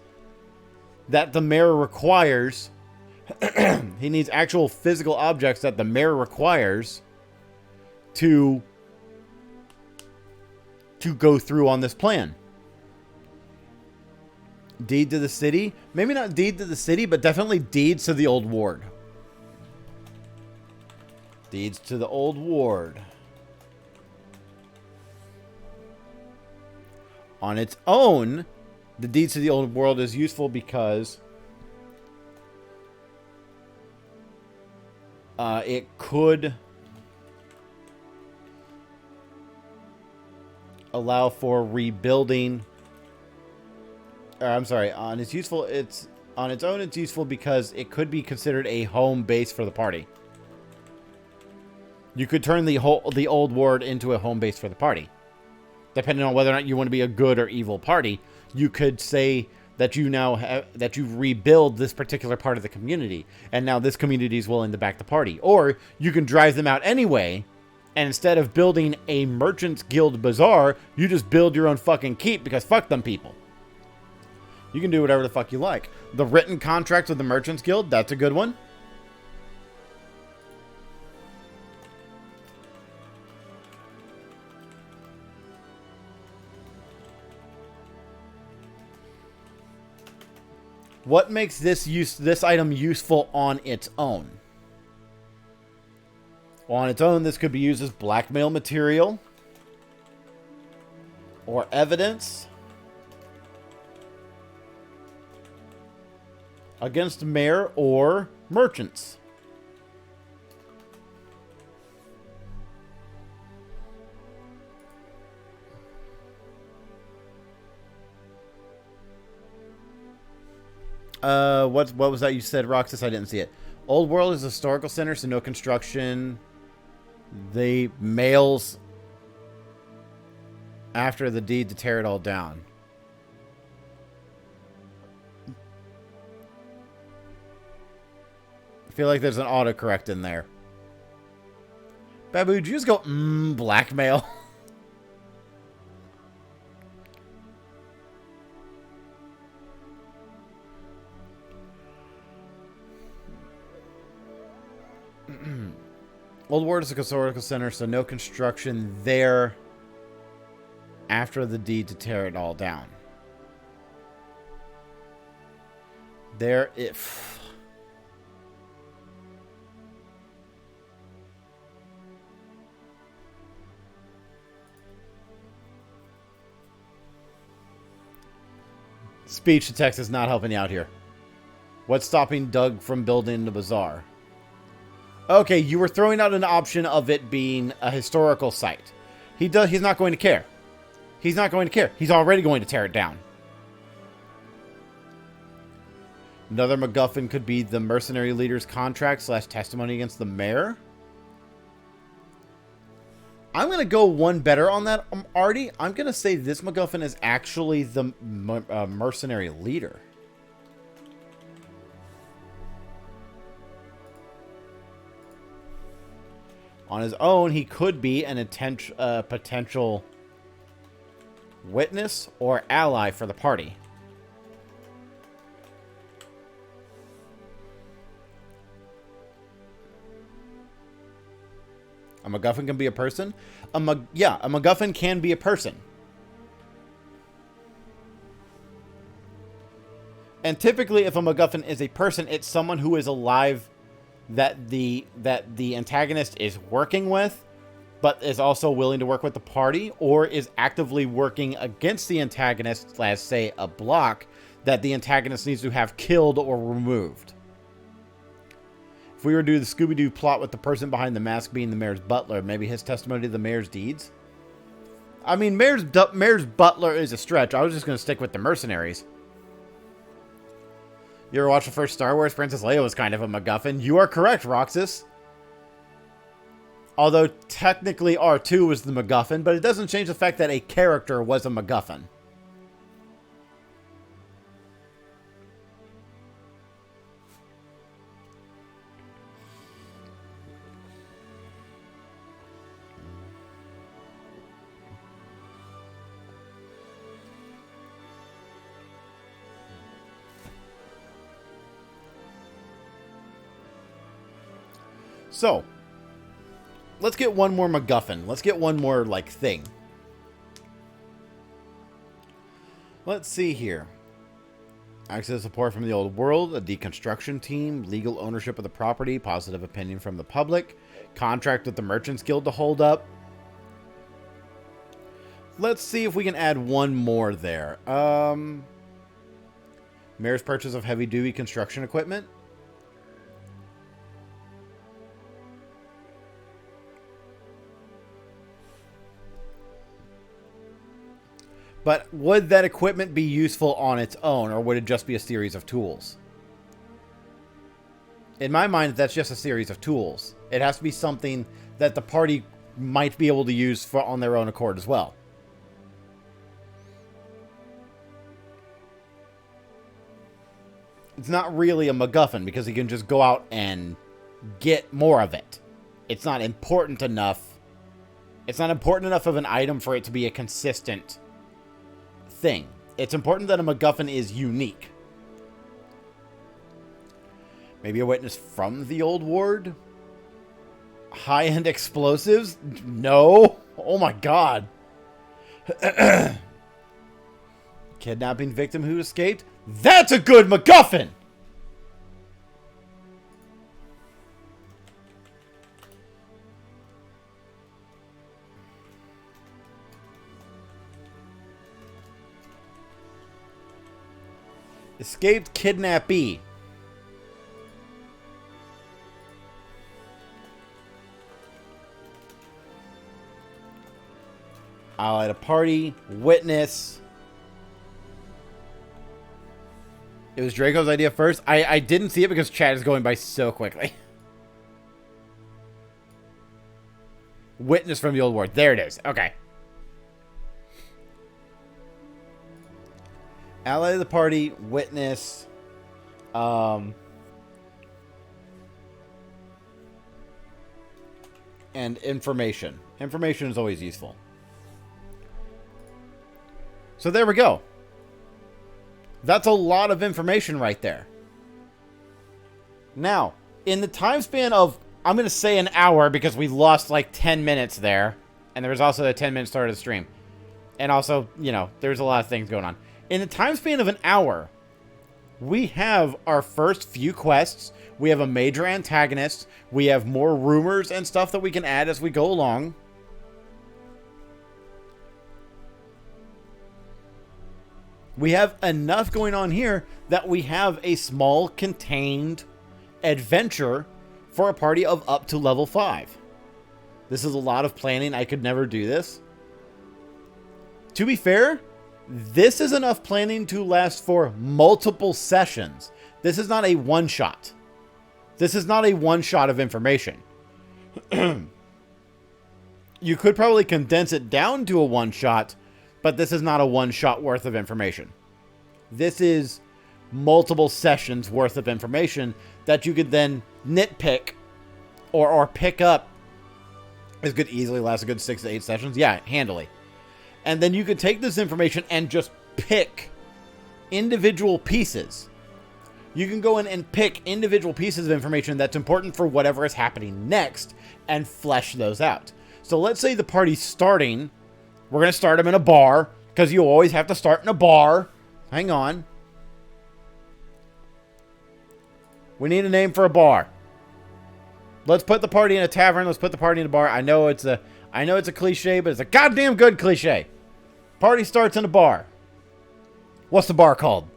that the mayor requires. He needs actual physical objects that the mayor requires to go through on this plan. Deed to the city? Maybe not deed to the city, but definitely deeds to the old ward. Deeds to the old ward. On its own, The deeds to the old world is useful because it could allow for rebuilding. I'm sorry. On its own. It's useful because it could be considered a home base for the party. You could turn the old world into a home base for the party, depending on whether or not you want to be a good or evil party. You could say that you rebuild this particular part of the community, and now this community is willing to back the party. Or you can drive them out anyway, and instead of building a merchant's guild bazaar, you just build your own fucking keep, because fuck them people. You can do whatever the fuck you like. The written contract with the merchant's guild, that's a good one. What makes this item useful on its own? Well, on its own, this could be used as blackmail material or evidence against mayor or merchants. What was that you said, Roxas? I didn't see it. Old World is a historical center, so no construction. The males after the deed to tear it all down. I feel like there's an autocorrect in there. Babu, did you just go, blackmail? Old World is a historical center, so no construction there after the deed to tear it all down. There, if... Speech to text is not helping you out here. What's stopping Doug from building the bazaar? Okay, you were throwing out an option of it being a historical site. He's not going to care. He's not going to care. He's already going to tear it down. Another MacGuffin could be the mercenary leader's contract / testimony against the mayor. I'm going to go one better on that, Artie. I'm going to say this MacGuffin is actually the mercenary leader. On his own, he could be an potential witness or ally for the party. A MacGuffin can be a person? A MacGuffin can be a person. And typically, if a MacGuffin is a person, it's someone who is alive that the antagonist is working with, but is also willing to work with the party, or is actively working against the antagonist, as say a block that the antagonist needs to have killed or removed. If we were to do the Scooby-Doo plot with the person behind the mask being the mayor's butler, maybe his testimony to the mayor's deeds? I mean, mayor's butler is a stretch. I was just going to stick with the mercenaries. You ever watch the first Star Wars? Princess Leia was kind of a MacGuffin. You are correct, Roxas. Although, technically, R2 was the MacGuffin, but it doesn't change the fact that a character was a MacGuffin. So, let's get one more MacGuffin. Let's get one more, thing. Let's see here. Access support from the old world, a deconstruction team, legal ownership of the property, positive opinion from the public, contract with the Merchants Guild to hold up. Let's see if we can add one more there. Mayor's purchase of heavy-duty construction equipment. But would that equipment be useful on its own, or would it just be a series of tools? In my mind, that's just a series of tools. It has to be something that the party might be able to use for on their own accord as well. It's not really a MacGuffin because he can just go out and get more of it. It's not important enough. It's not important enough of an item for it to be a consistent thing. It's important that a MacGuffin is unique. Maybe a witness from the old ward? High-end explosives? No. Oh my god. Kidnapping victim who escaped? That's a good MacGuffin! Escaped kidnappee. Allied a party. Witness. It was Draco's idea first. I didn't see it because chat is going by so quickly. Witness from the old ward. There it is. Okay. Ally of the party, witness, and information. Information is always useful. So there we go. That's a lot of information right there. Now, in the time span of, I'm going to say an hour because we lost like 10 minutes there. And there was also a 10-minute start of the stream. And also, you know, there's a lot of things going on. In the time span of an hour, we have our first few quests. We have a major antagonist. We have more rumors and stuff that we can add as we go along. We have enough going on here that we have a small, contained adventure for a party of up to level 5. This is a lot of planning. I could never do this. To be fair, this is enough planning to last for multiple sessions. This is not a one-shot. This is not a one-shot of information. You could probably condense it down to a one-shot, but this is not a one-shot worth of information. This is multiple sessions worth of information that you could then nitpick or pick up. This could easily last a good 6 to 8 sessions. Yeah, handily. And then you could take this information and just pick individual pieces. You can go in and pick individual pieces of information that's important for whatever is happening next and flesh those out. So let's say the party's starting. We're going to start them in a bar because you always have to start in a bar. Hang on. We need a name for a bar. Let's put the party in a tavern. Let's put the party in a bar. I know it's a cliche, but it's a goddamn good cliche. Party starts in a bar. What's the bar called?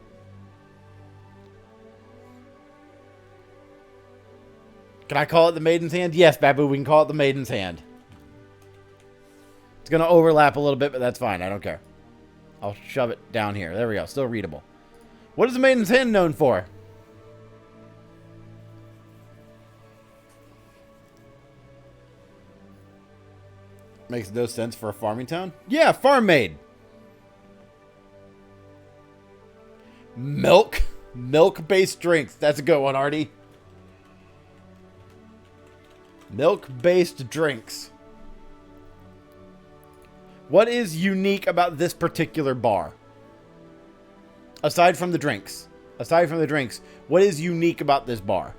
Can I call it the Maiden's Hand? Yes, Babu, we can call it the Maiden's Hand. It's going to overlap a little bit, but that's fine. I don't care. I'll shove it down here. There we go. Still readable. What is the Maiden's Hand known for? Makes no sense for a farming town. Yeah, farm maid. Milk. Milk-based drinks. That's a good one, Artie. Milk-based drinks. What is unique about this particular bar? Aside from the drinks. Aside from the drinks, what is unique about this bar?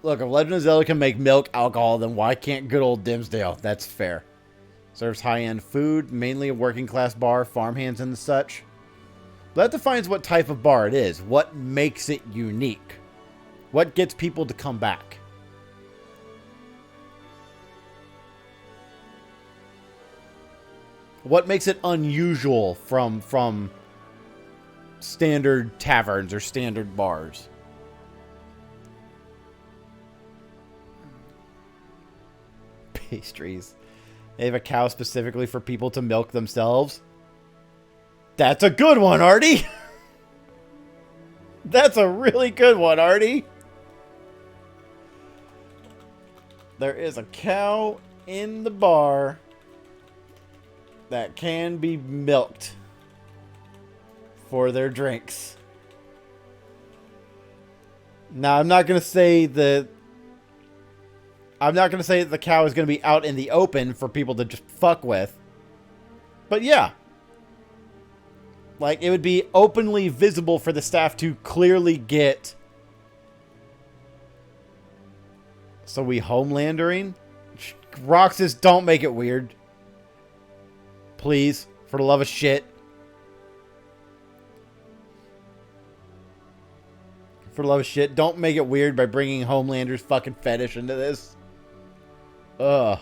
Look, if Legend of Zelda can make milk alcohol, then why can't good old Dimsdale? That's fair. Serves high-end food, mainly a working-class bar, farmhands and such. That defines what type of bar it is. What makes it unique? What gets people to come back? What makes it unusual from standard taverns or standard bars? Pastries. They have a cow specifically for people to milk themselves. That's a good one, Artie. That's a really good one, Artie. There is a cow in the bar that can be milked for their drinks. Now, I'm not going to say that the cow is going to be out in the open for people to just fuck with. But yeah. Like, it would be openly visible for the staff to clearly get. So we homelandering? Roxas, don't make it weird. Please, for the love of shit. For the love of shit, don't make it weird by bringing Homelander's fucking fetish into this. Ugh.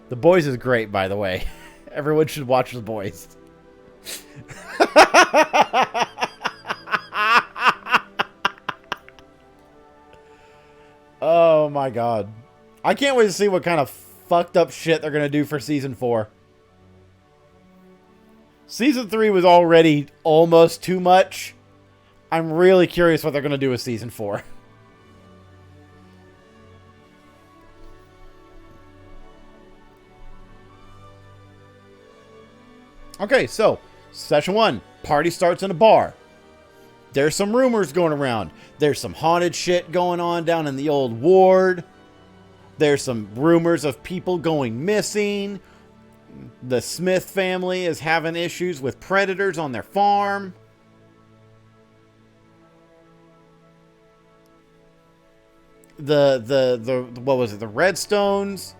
The Boys is great, by the way. Everyone should watch The Boys. Oh my god. I can't wait to see what kind of fucked up shit they're going to do for Season 4. Season 3 was already almost too much. I'm really curious what they're going to do with Season 4. Okay, so, Session 1. Party starts in a bar. There's some rumors going around. There's some haunted shit going on down in the old ward. There's some rumors of people going missing. The Smith family is having issues with predators on their farm. What was it? The Redstones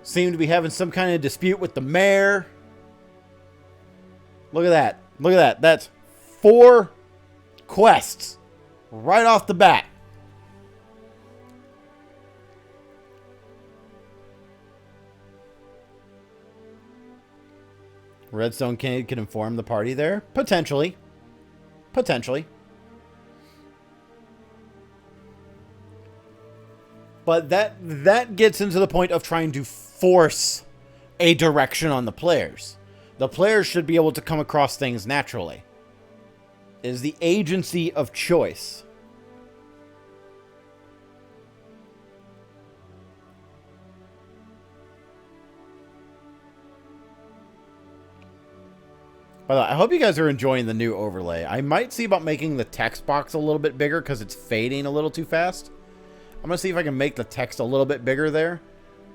seem to be having some kind of dispute with the mayor. Look at that. Look at that. That's 4 quests right off the bat. Redstone can inform the party there? Potentially. Potentially. But that gets into the point of trying to force a direction on the players. The players should be able to come across things naturally. It is the agency of choice. By the way, I hope you guys are enjoying the new overlay. I might see about making the text box a little bit bigger because it's fading a little too fast. I'm going to see if I can make the text a little bit bigger there.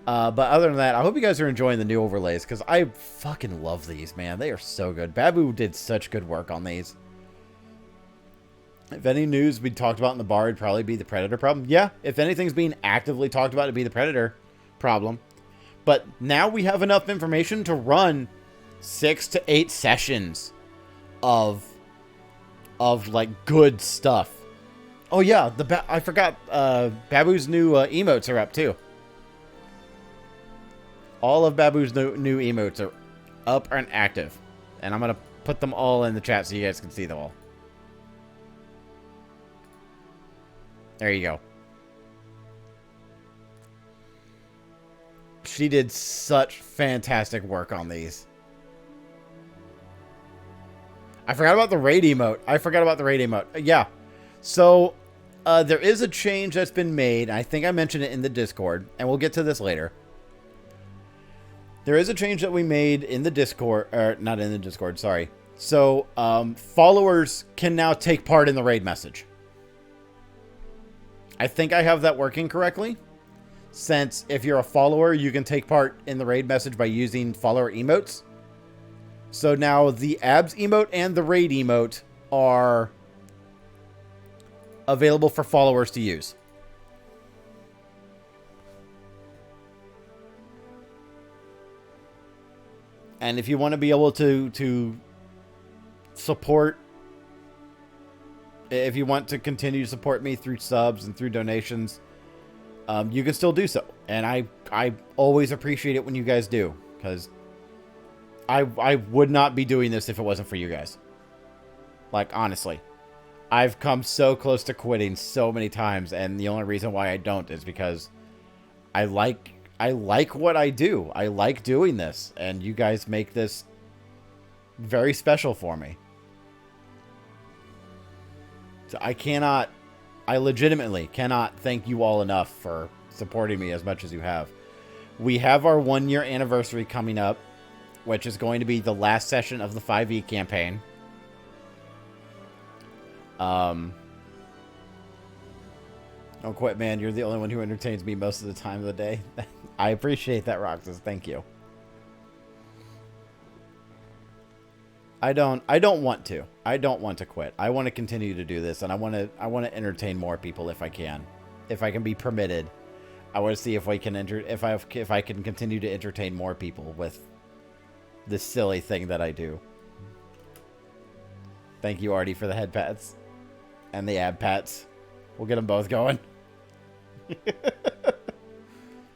But other than that, I hope you guys are enjoying the new overlays because I fucking love these, man. They are so good. Babu did such good work on these. If any news we talked about in the bar, it'd probably be the Predator problem. Yeah, if anything's being actively talked about, it'd be the Predator problem. But now we have enough information to run 6 to 8 sessions of like good stuff. Oh yeah, I forgot Babu's new emotes are up too. All of Babu's new emotes are up and active. And I'm going to put them all in the chat so you guys can see them all. There you go. She did such fantastic work on these. I forgot about the raid emote. Yeah. So, there is a change that's been made. I think I mentioned it in the Discord, and we'll get to this later. There is a change that we made in the Discord, or not in the Discord, sorry. So, followers can now take part in the raid message. I think I have that working correctly. Since if you're a follower, you can take part in the raid message by using follower emotes. So now the abs emote and the raid emote are available for followers to use. And if you want to be able to support, if you want to continue to support me through subs and through donations, you can still do so. And I always appreciate it when you guys do, because I would not be doing this if it wasn't for you guys. Like, honestly. I've come so close to quitting so many times, and the only reason why I don't is because I like what I do. I like doing this, and you guys make this very special for me. So I legitimately cannot thank you all enough for supporting me as much as you have. We have our 1-year anniversary coming up, which is going to be the last session of the 5e campaign. Don't quit, man. You're the only one who entertains me most of the time of the day. I appreciate that, Roxas. Thank you. I don't want to. I don't want to quit. I want to continue to do this, and I want to entertain more people if I can. If I can be permitted. I want to see if I can if I can continue to entertain more people with this silly thing that I do. Thank you, Artie, for the head pats and the ab pats. We'll get them both going.